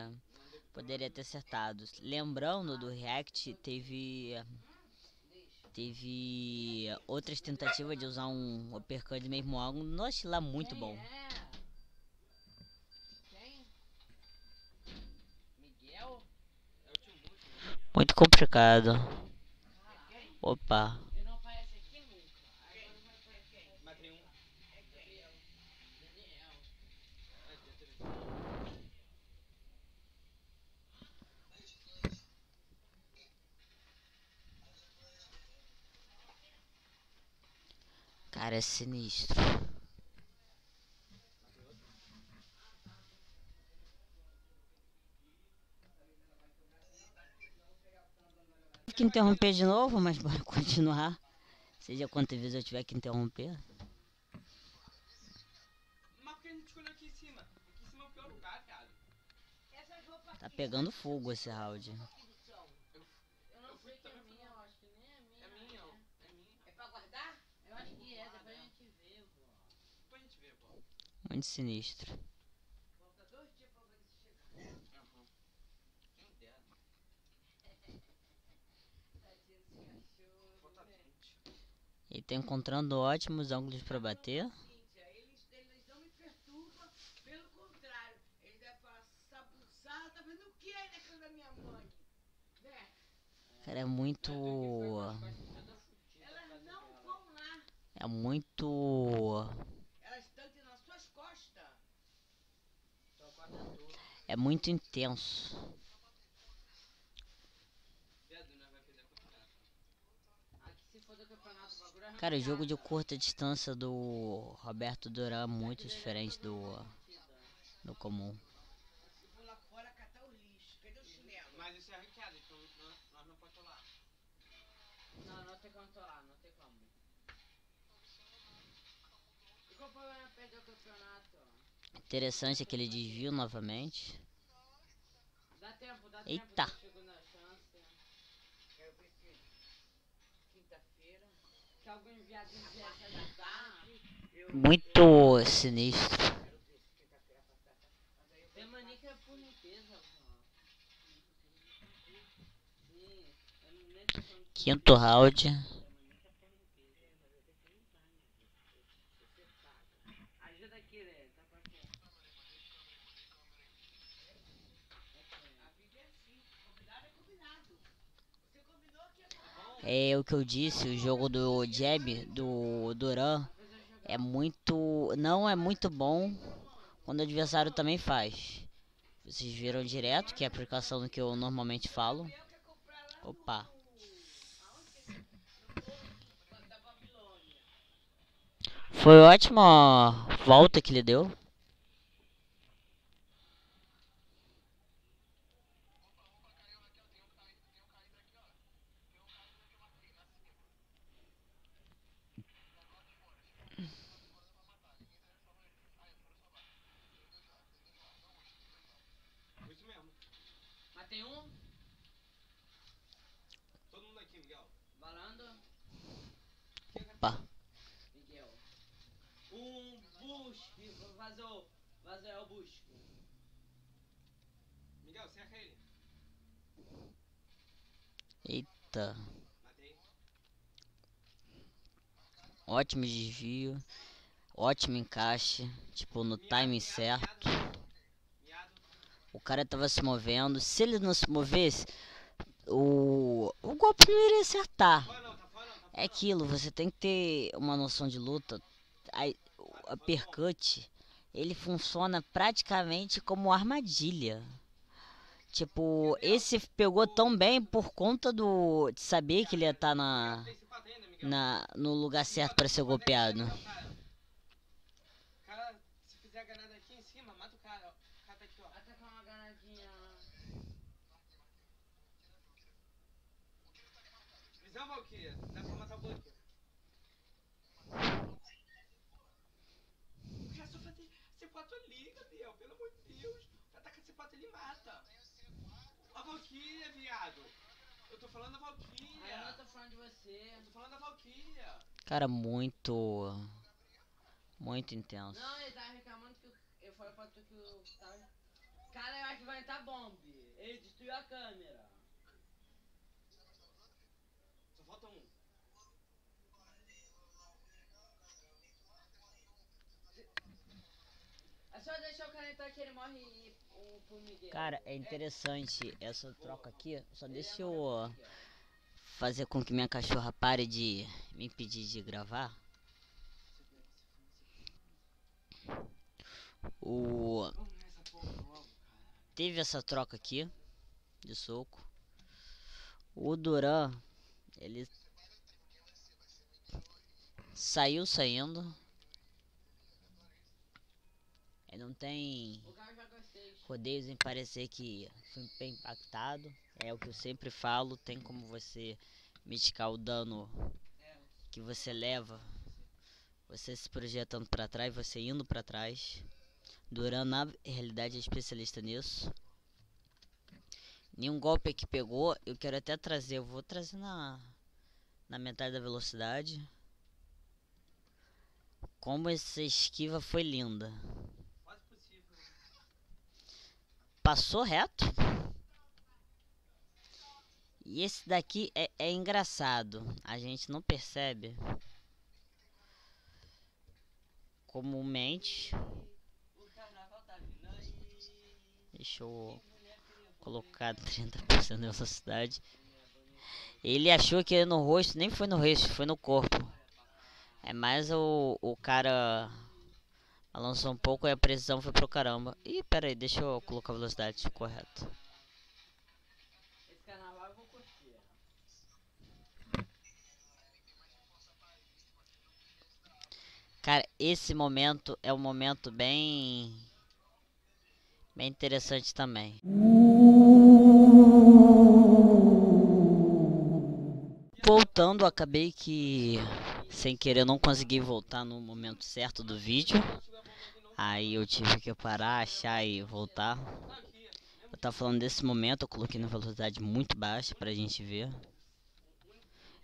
poderia ter acertado. Lembrando do React, teve outras tentativas de usar um uppercut de mesmo ângulo. Não achei lá muito bom. Muito complicado. Opa. Cara, é sinistro. que interromper de novo, mas bora continuar. Seja quantas vezes eu tiver que interromper. Mas por que a gente escolheu aqui em cima? Aqui em cima é o pior lugar, cara. Tá pegando fogo esse round. Eu não sei que é minha, eu acho que nem é minha. É minha, ó. É minha. É pra guardar? Eu acho que é, depois a gente vê, vó. Depois a gente vê, pô. Muito sinistro. Vou ficar 2 dias pra ver se chega. Aham. Quem dera. Tadinho desse cachorro, Falta né? 20. Ele tá encontrando ótimos ângulos pra bater. Cíntia, eles não me perturbam, pelo contrário. Eles devem falar, essa abusada, tá vendo o que aí na casa da minha mãe? Né? Cara, é muito... Elas não vão lá. É muito... Elas estão aqui nas suas costas. Só corta tudo. É muito intenso. Viado, nós vai perder a campeonato. Aqui se for do campeonato, o bagulho é Cara, o jogo de arranhada. curta distância do Roberto Duran é muito diferente do comum. Eu vou lá fora catar o lixo. Cadê o chinelo? Mas isso é ranqueado, então nós não controlar. Não, não tem como lá, não tem como. E qual o problema perder o campeonato? Interessante aquele desvio novamente. Dá tempo, Eita. da segunda chance. Quero ver se quinta-feira. Que algum viadinho viesse ajudar. Muito sinistro. Quero ver se quinta-feira passada. Mas aí eu Tem vou mania que é por limpeza, pô. Sim, eu nem tô falando de Quinto round. tem mania que é por limpeza. Mas eu tenho que limpar, né? Você paga. Ajuda aqui, né? Tá pra quê? A vida é assim. Combinado é combinado. Você combinou que é bom. É o que eu disse, o jogo do jab, do Duran, é muito... Não é muito bom quando o adversário também faz. Vocês viram direto, que é a aplicação do que eu normalmente falo. Opa. Da Babilônia. Foi ótima a volta que ele deu. Isso mesmo. Mas tem um Todo mundo aqui, Miguel. balando. Opa. Miguel. Busque. Vazou. Vazou é o busco. Miguel, cerca ele. Eita. Matei. Ótimo desvio. Ótimo encaixe. Tipo, no timing certo. Miado. O cara tava se movendo. Se ele não se movesse, o golpe não iria acertar. Fora não, tá fora não, tá fora É aquilo, você tem que ter uma noção de luta. A uppercut, ele funciona praticamente como armadilha. Tipo, esse pegou tão bem por conta de saber que ele ia estar não. Tem esse 4 ainda, Miguel. no lugar certo para ser golpeado. O cara, se fizer a granada aqui em cima, mata o cara. O cara tá aqui, ó. Atacar uma granadinha. Visão, Valkyria. Dá pra matar o bunker. O cara só fazer C4 ali, Gabriel. Pelo amor de Deus. Ataca C4 ele mata. A Valkyria, viado. Eu tô falando da Valkyria. Eu não tô falando de você. Eu tô falando da Valkyria. Cara, muito intenso. Não, ele tava reclamando que eu falei pra tu que o cara eu acho que vai entrar bomba. Ele destruiu a câmera. Só falta um. É só deixar o cara entrar que ele morre e pro Miguel. Cara, é interessante essa troca aqui. Só deixa eu fazer com que minha cachorra pare de me impedir de gravar. Vamos nessa porra logo, cara. Teve essa troca aqui de soco. O Duran, ele saindo. Ele não tem O cara já gostei. rodeios em parecer que foi bem impactado. É o que eu sempre falo, tem como você mitigar o dano que você leva, você se projetando pra trás, você indo pra trás. Duran na realidade é especialista nisso. Nenhum golpe que pegou, eu quero até trazer, eu vou trazer na metade da velocidade. Como essa esquiva foi linda. Quase possível. Passou reto. E esse daqui é engraçado. A gente não percebe. Comumente. O carnaval tá vindo aí. Deixa eu colocar 30% da velocidade. Ele achou que no rosto, nem foi no rosto, foi no corpo. É mais o cara balançou um pouco e a precisão foi pro caramba. Ih, pera aí, deixa eu colocar a velocidade correta. Esse carnaval eu vou curtir. Cara, esse momento é um momento bem interessante também. Voltando, acabei que sem querer não consegui voltar no momento certo do vídeo. Aí eu tive que parar, achar e voltar. Eu tava falando desse momento, eu coloquei na velocidade muito baixa pra gente ver.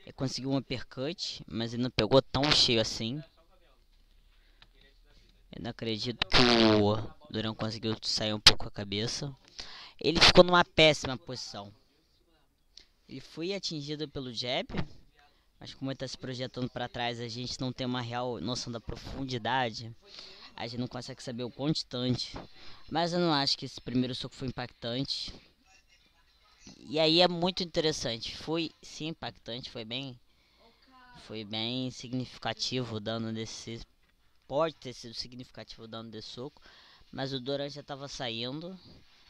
Eu consegui um uppercut, mas ele não pegou tão cheio assim. Eu não acredito que o Duran conseguiu sair um pouco a cabeça. Ele ficou numa péssima posição. Ele foi atingido pelo jab, mas como ele está se projetando para trás, a gente não tem uma real noção da profundidade. A gente não consegue saber o quão distante. Mas eu não acho que esse primeiro soco foi impactante. E aí é muito interessante. Foi sim impactante, foi bem significativo o dano desse. Pode ter sido significativo o dano desse soco. Mas o Duran já estava saindo.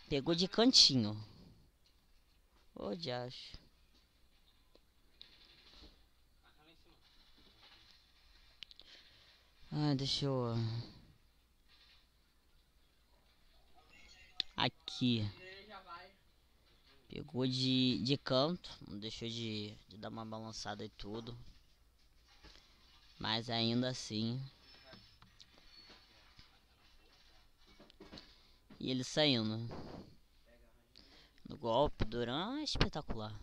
Pegou de cantinho. Ô, diacho. Ah, deixa eu... Aqui. Pegou de canto. Não deixou de dar uma balançada e tudo. Mas ainda assim... E ele saindo. No golpe, Duran é espetacular.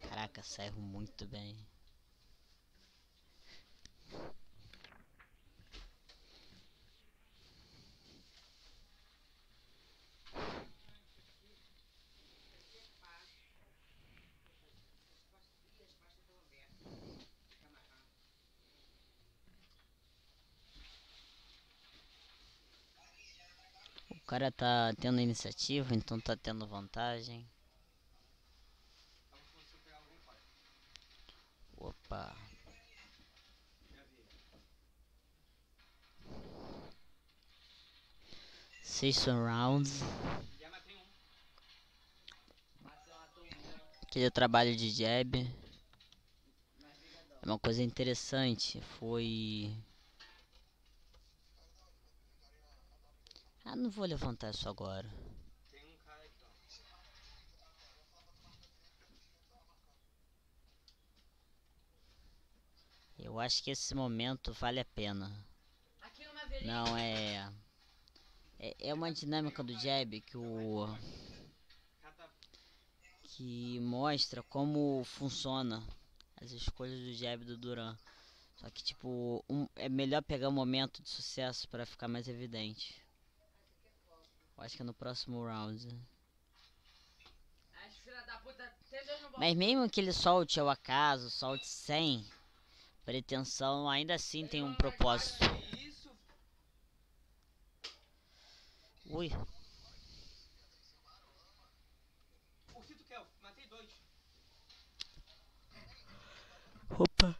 Caraca, saiu muito bem. O cara tá tendo iniciativa, então tá tendo vantagem. Opa. Six rounds. Aquele trabalho de jab. É uma coisa interessante. Foi... Ah, não vou levantar isso agora. Tem um cara aqui, ó. Eu acho que esse momento vale a pena. Não, é uma dinâmica do jab que mostra como funciona as escolhas do jab do Duran. Só que tipo, é melhor pegar um momento de sucesso para ficar mais evidente. Eu acho que é no próximo round. Mas mesmo que ele solte ao acaso, solte sem pretensão, ainda assim tem um propósito. Ui. O que tu quer? Matei 2. Opa.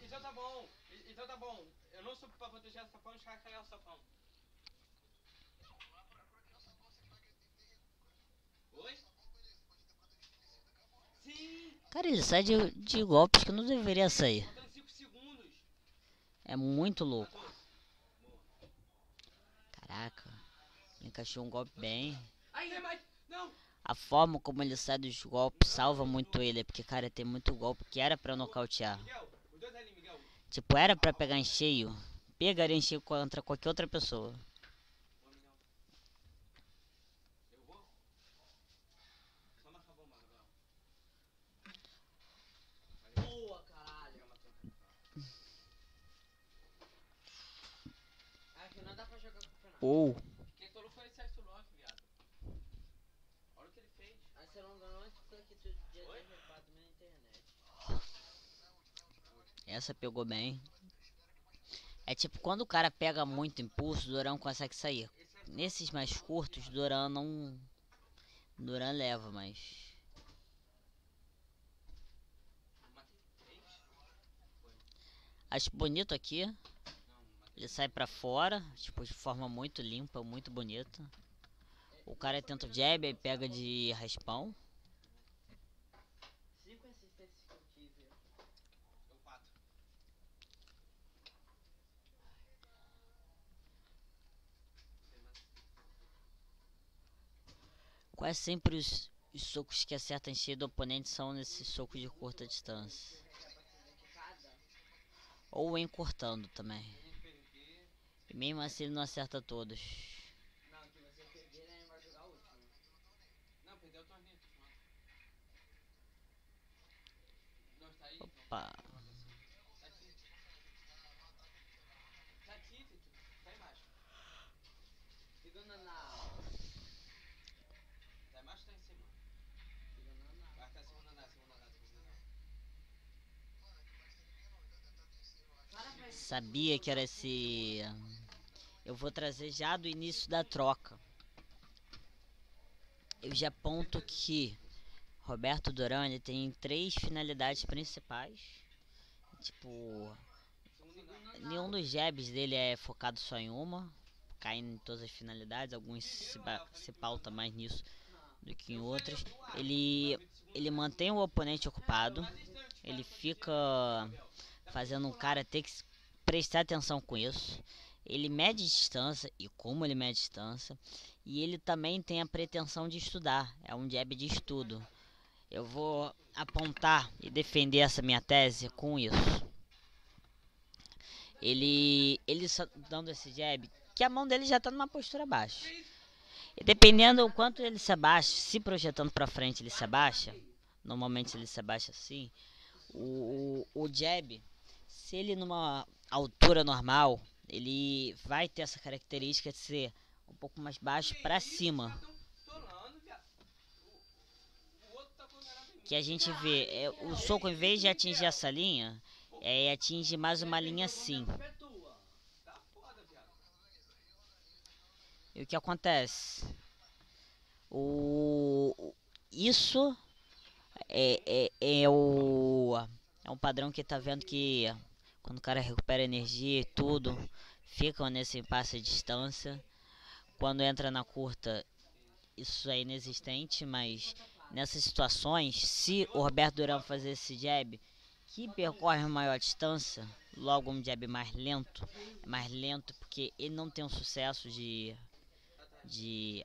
Então tá bom. Então tá bom. Eu não sou pra proteger o sapão e os caras querem o sapão. Oi? Sim! Cara, ele sai de golpes que não deveria sair. Faltando 5 segundos. É muito louco. Matou. encaixou um golpe bem. Tem mais. Não. A forma como ele sai dos golpes salva muito ele, porque, cara, tem muito golpe que era pra nocautear. Miguel, os dois ali, Miguel. Tipo, era pra pegar em cheio, pegaria em cheio contra qualquer outra pessoa. Ô, Miguel. Eu vou? Só marcar a bomba, Miguel. Boa, caralho. Aqui não dá pra jogar com o Fernando. Ou, Quem colou foi esse Arthur Locke, viado. Olha o que ele fez. Aí você não ganhou antes porque tu já Oi? tinha repado na internet. essa pegou bem. É tipo, quando o cara pega muito impulso, o Duran consegue sair. Nesses mais curtos, Duran não... Duran leva, mas... Matei 3? Acho bonito aqui. Não, matei. Ele sai pra fora, tipo, de forma muito limpa, muito bonita. O cara tenta o jab, aí pega de raspão. 5 assistências que eu tive. Eu 4. Quase sempre os socos que acertam em cheio do oponente são nesses socos de curta distância. Ou encurtando também. E mesmo assim ele não acerta todos. Não, que você perder, né? Vai jogar o último. Não, perdeu o torneio. Não, está aí. Opa. Tá aqui. Tá aqui, Vitor. Tá embaixo. Segunda na. Tá embaixo ou tá em cima? Segunda na. Vai estar segunda na, segunda na, segunda na. Para pra esse. Sabia que era esse... Eu vou trazer já do início da troca. Eu já aponto que Roberto Duran ele tem 3 finalidades principais. Tipo, nenhum dos jabs dele é focado só em uma, caindo em todas as finalidades. Alguns se pauta mais nisso do que em outras. Ele mantém o oponente ocupado. Ele fica fazendo um cara ter que prestar atenção com isso. Ele mede distância e como ele mede distância. E ele também tem a pretensão de estudar. É um jab de estudo. Eu vou apontar e defender essa minha tese com isso. Ele só dando esse jab, que a mão dele já está numa postura baixa. E dependendo do quanto ele se abaixa, se projetando para frente ele se abaixa, normalmente ele se abaixa assim, o jab, se ele numa altura normal, ele vai ter essa característica de ser um pouco mais baixo para cima. Que a gente vê, o soco, em vez de atingir essa linha, atinge mais uma linha assim. E o que acontece? Isso é um padrão que tá vendo que quando o cara recupera energia e tudo, ficam nesse impasse de distância. Quando entra na curta, isso é inexistente, mas nessas situações, se o Roberto Duran fazer esse jab, que percorre uma maior distância, logo um jab mais lento, é mais lento porque ele não tem um sucesso de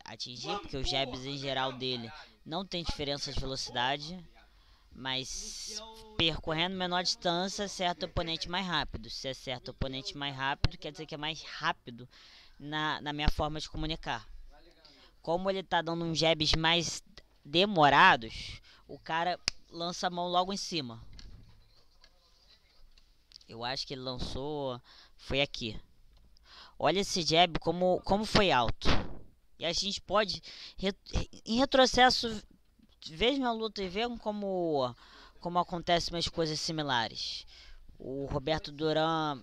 atingir, porque os jabs em geral dele não tem diferença de velocidade, mas percorrendo menor distância acerta o oponente mais rápido. Se acerta o oponente mais rápido, quer dizer que é mais rápido na minha forma de comunicar. Como ele tá dando uns jabs mais demorados, o cara lança a mão logo em cima. Eu acho que ele lançou, foi aqui. Olha esse jab como foi alto. E a gente pode, em retrocesso, veja a luta e vejam como acontecem umas coisas similares. O Roberto Duran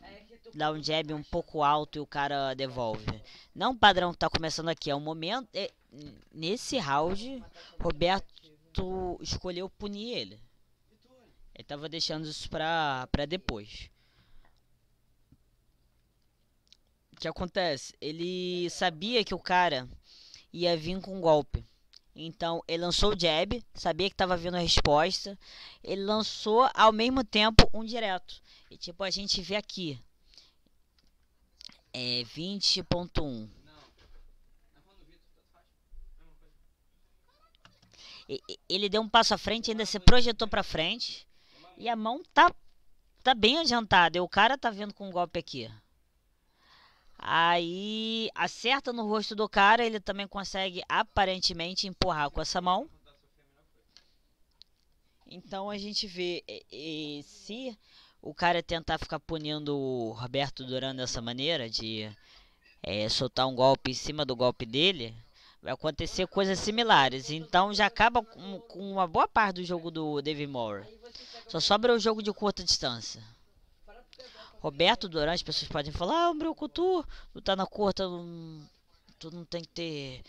dá um jab um pouco alto e o cara devolve. Não o padrão que tá começando aqui, é um momento... nesse round, Roberto escolheu punir ele. Ele tava deixando isso pra depois. O que acontece? Ele sabia que o cara ia vir com um golpe. Então ele lançou o jab, sabia que estava vindo a resposta. Ele lançou ao mesmo tempo um direto. E tipo, a gente vê aqui. É 20.1. Ele deu um passo à frente, ainda se projetou pra frente. E a mão tá bem adiantada. E o cara tá vindo com um golpe aqui. Aí acerta no rosto do cara. Ele também consegue aparentemente empurrar com essa mão. Então a gente vê se o cara tentar ficar punindo o Roberto Duran dessa maneira, de soltar um golpe em cima do golpe dele, vai acontecer coisas similares. Então já acaba com uma boa parte do jogo do Dave Moore. Só sobra o jogo de curta distância. Roberto Duran, as pessoas podem falar: ah, meu tu lutar na curta, tu não tem que ter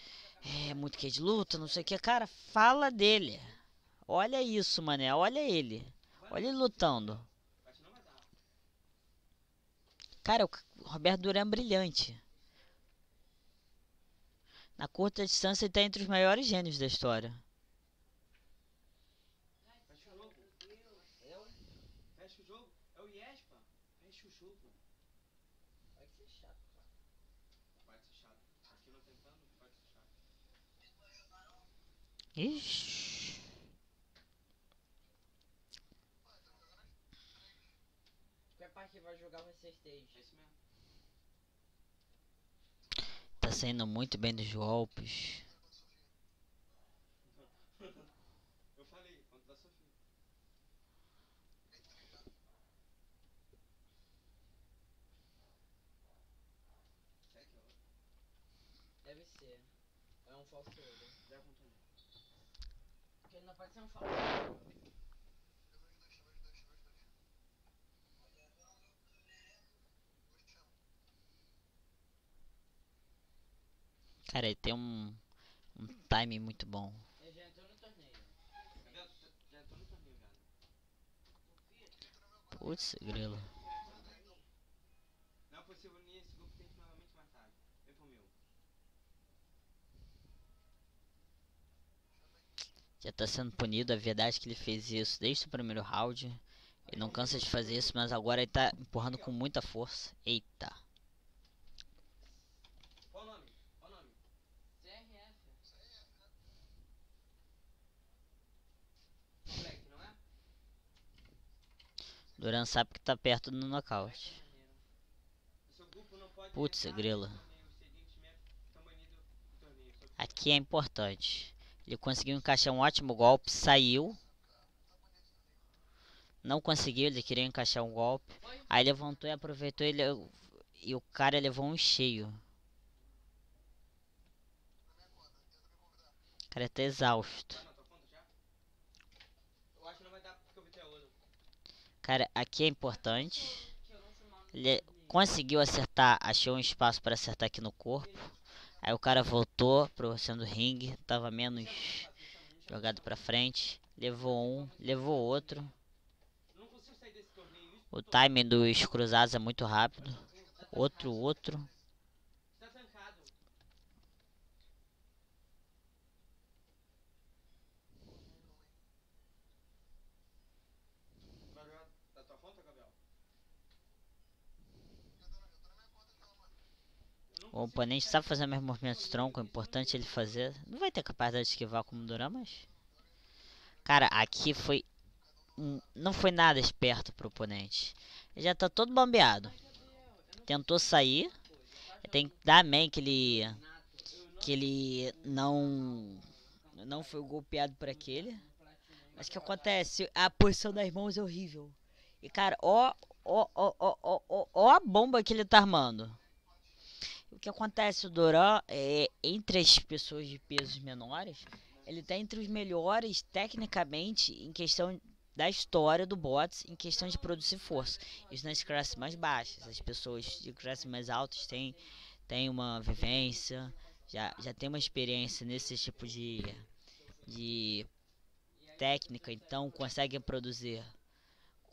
muito que de luta, não sei o que. Cara, fala dele. Olha isso, mané. Olha ele. Olha ele lutando. Cara, o Roberto Duran é brilhante. Na curta distância ele tá entre os maiores gênios da história. Fecha o jogo. Fecha o jogo. É o Yespa. Fecha o jogo. Pode ser chato, cara. Pode ser chato. Aqui não tentando, pode ser chato. Ixi. Qual parte que vai jogar vai ser stage? Esse mesmo. Tá saindo muito bem dos golpes. Eu falei, contra a Sofia. Será que é outro? Deve ser. É um falso olho. Deve com tudo. Porque não pode ser um falso olho. Cara, ele tem um timing muito bom. Ele já entrou no torneio. Já entrou no torneio, velho. Putz, grilo. Não é possível nesse grupo tem novamente mais tarde. Vem pro meu. Já tá sendo punido. A verdade é que ele fez isso desde o primeiro round. Ele não cansa de fazer isso, mas agora ele tá empurrando com muita força. Eita. Qual o nome? Qual o nome? CRF. Black, não é? Duran sabe que tá perto do nocaute. O seu grupo não pode Putz, entrar grilo. no torneio. Os seguintes membros estão banidos do torneio. Aqui é importante. Ele conseguiu encaixar um ótimo golpe, saiu. Não conseguiu, ele queria encaixar um golpe. Aí levantou e aproveitou ele. E o cara levou um cheio. O cara tá exausto. Tá na tua conta já? Eu acho que não vai dar porque eu vi teu ouro. Cara, aqui é importante. Ele conseguiu acertar, achou um espaço para acertar aqui no corpo. Aí o cara voltou pro sendo ringue, tava menos jogado pra frente. Levou um, levou outro. Não consigo sair desse torneio. Isso O timing dos cruzados é muito rápido. Outro. está trancado. Vai jogar da tua conta, Gabriel? O oponente sabe fazer o mesmo movimento de tronco, é importante ele fazer. Não vai ter capacidade de esquivar como Duran, mas... Cara, aqui foi... não foi nada esperto pro oponente. Ele já tá todo bambeado. Tentou sair. Tem que dar amém que ele não foi golpeado por aquele. Mas o que acontece? A posição das mãos é horrível. E cara, ó a bomba que ele tá armando. O que acontece, o Duran, entre as pessoas de pesos menores, ele tá entre os melhores tecnicamente em questão da história do boxe, em questão de produzir força. Isso nas classes mais baixas. As pessoas de classes mais altas têm uma vivência, já tem uma experiência nesse tipo de técnica, então conseguem produzir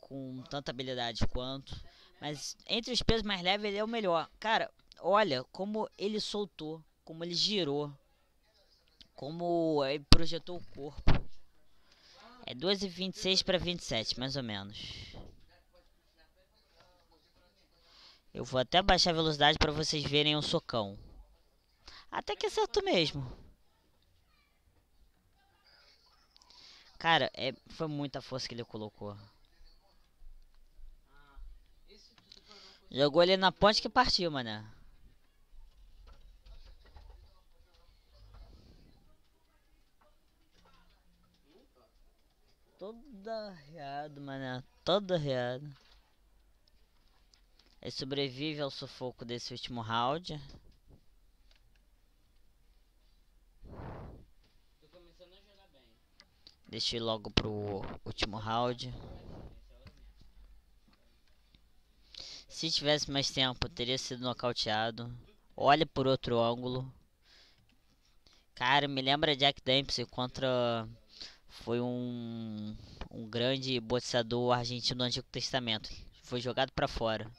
com tanta habilidade quanto. Mas entre os pesos mais leves ele é o melhor. Cara, olha como ele soltou, como ele girou, como ele projetou o corpo. É 12,26 para 27, mais ou menos. Eu vou até baixar a velocidade para vocês verem o socão. Até que acertou mesmo. Cara, foi muita força que ele colocou. Ah, esse tudo pra não conseguir. Jogou ele na ponte que partiu, mané. Todo arreado, mané. Todo arreado. Ele sobrevive ao sufoco desse último round. Tô começando a jogar bem. Deixa eu ir logo pro último round. Se tivesse mais tempo, teria sido nocauteado. Olha por outro ângulo. Cara, me lembra Jack Dempsey contra... Foi um grande boxeador argentino do Antigo Testamento. Foi jogado pra fora.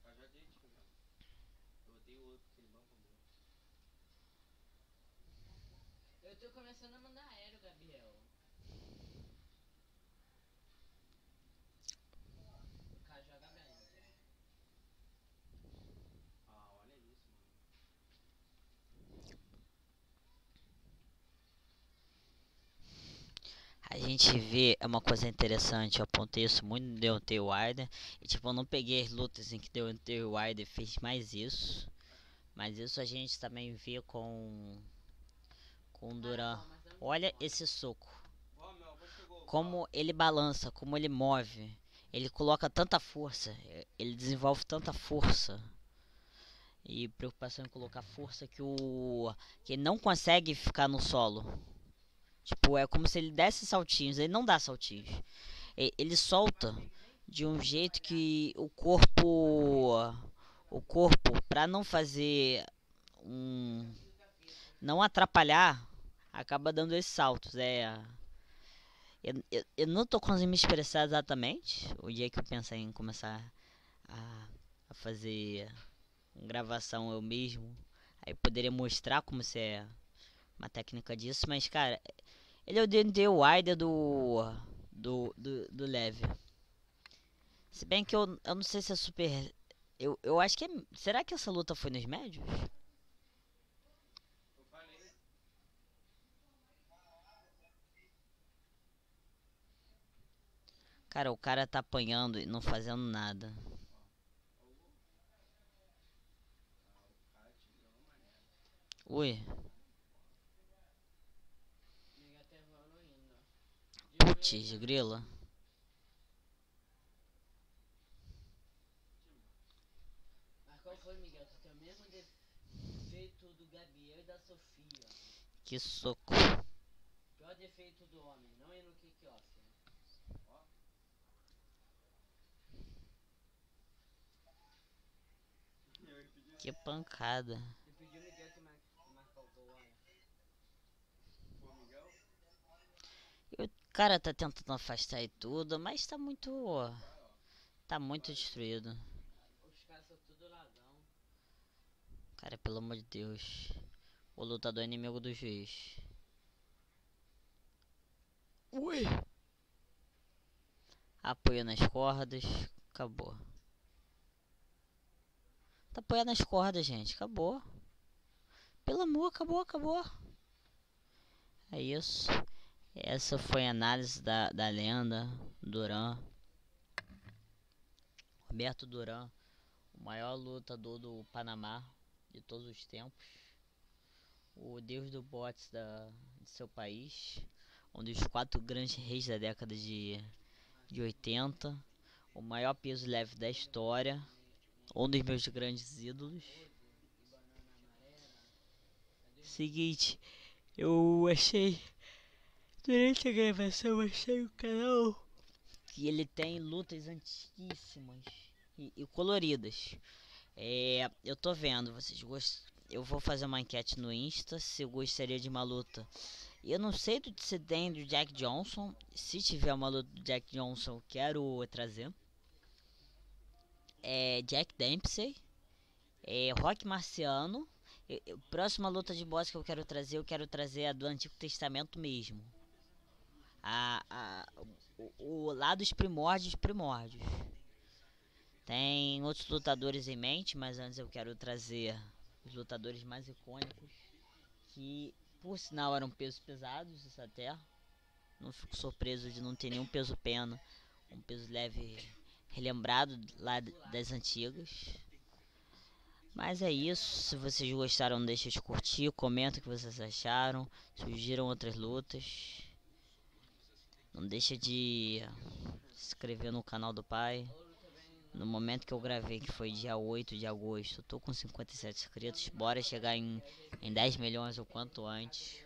Eu já dei tio já. Eu odeio o outro, aquele banco bom. Eu tô começando a mandar aéreo, Gabriel. O cara joga bem. Ah, olha isso, mano. A gente vê, é uma coisa interessante, eu apontei isso muito no Deontay Wilder. E tipo, eu não peguei as lutas em que Deontay Wilder fez mais isso. Mas isso a gente também vê com o Duran. Olha esse soco. Ó, meu avô chegou. Como ele balança, como ele move. Ele coloca tanta força, ele desenvolve tanta força. E preocupação em colocar força que ele não consegue ficar no solo. Tipo, é como se ele desse saltinhos, ele não dá saltinhos. Ele solta de um jeito que o corpo para não fazer não atrapalhar, acaba dando esses saltos. Eu não tô conseguindo me expressar exatamente o dia que eu pensei em começar a fazer uma gravação eu mesmo. Aí poderia mostrar como se é uma técnica disso, mas cara, ele é o D&D Wider do leve. Se bem que eu não sei se é super. Eu acho que é. Será que essa luta foi nos médios? Eu falei. Cara, o cara tá apanhando e não fazendo nada. Ah, o cara tirou, mané. Ui, Miguel até voando ainda. putz, grila. Mas qual foi, Miguel? Tu tem o mesmo defeito do Gabriel e da Sofia. Que soco. Pior defeito do homem, não ir no kick-off. Ó. Que pancada. Eu pedi o Miguel que marcar o gol, olha. Foi o Miguel? O cara tá tentando afastar e tudo, mas tá muito. Tá muito destruído. Os caras são tudo ladrão. Cara, pelo amor de Deus. O lutador é inimigo do juiz. Ui. Apoio nas cordas. Acabou. Tá apoiando nas cordas, gente. Acabou. Pelo amor, acabou. É isso. Essa foi a análise da lenda Duran. Roberto Duran, o maior lutador do Panamá de todos os tempos. O deus do boxe de seu país. Um dos 4 grandes reis da década de 80. O maior peso leve da história. Um dos meus grandes ídolos. Seguinte, eu achei durante a gravação, eu achei o canal que ele tem lutas antiquíssimas e coloridas. Eu tô vendo, vocês gostam. Eu vou fazer uma enquete no Insta se eu gostaria de uma luta. Eu não sei se tem do Jack Johnson. Se tiver uma luta do Jack Johnson, eu quero trazer. Jack Dempsey. Rock Marciano. Próxima luta de boss que eu quero trazer a do Antigo Testamento mesmo. Lá dos primórdios. Tem outros lutadores em mente, mas antes eu quero trazer os lutadores mais icônicos que Por sinal eram pesos pesados, isso até. Não fico surpreso de não ter nenhum peso pena. Um peso leve relembrado lá das antigas. Mas é isso, se vocês gostaram, deixa de curtir, comenta o que vocês acharam, sugiram outras lutas. Não deixa de se inscrever no canal do pai. No momento que eu gravei, que foi dia 8 de agosto, eu tô com 57 inscritos. Bora chegar em 10 milhões o quanto antes.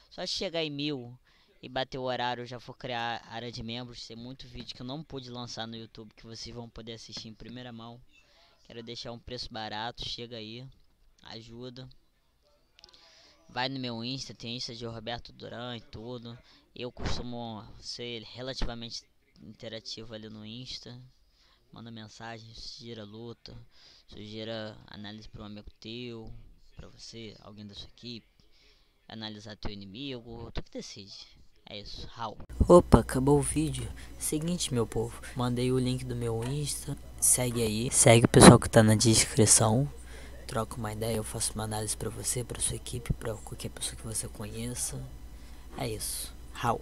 Só chegar em 1000 e bater o horário, eu já vou criar área de membros. Tem muito vídeo que eu não pude lançar no YouTube, que vocês vão poder assistir em primeira mão. Quero deixar um preço barato, chega aí, ajuda. Vai no meu Insta, tem Insta de Roberto Duran e tudo. Eu costumo ser relativamente interativo ali no Insta. Manda mensagem, sugira luta, sugira análise para um amigo teu, para você, alguém da sua equipe, analisar teu inimigo, tu que decide. É isso, Raul. Opa, acabou o vídeo. Seguinte, meu povo, mandei o link do meu Insta, segue aí, segue o pessoal que tá na descrição. Troca uma ideia, eu faço uma análise pra você, pra sua equipe, pra qualquer pessoa que você conheça. É isso, Raul.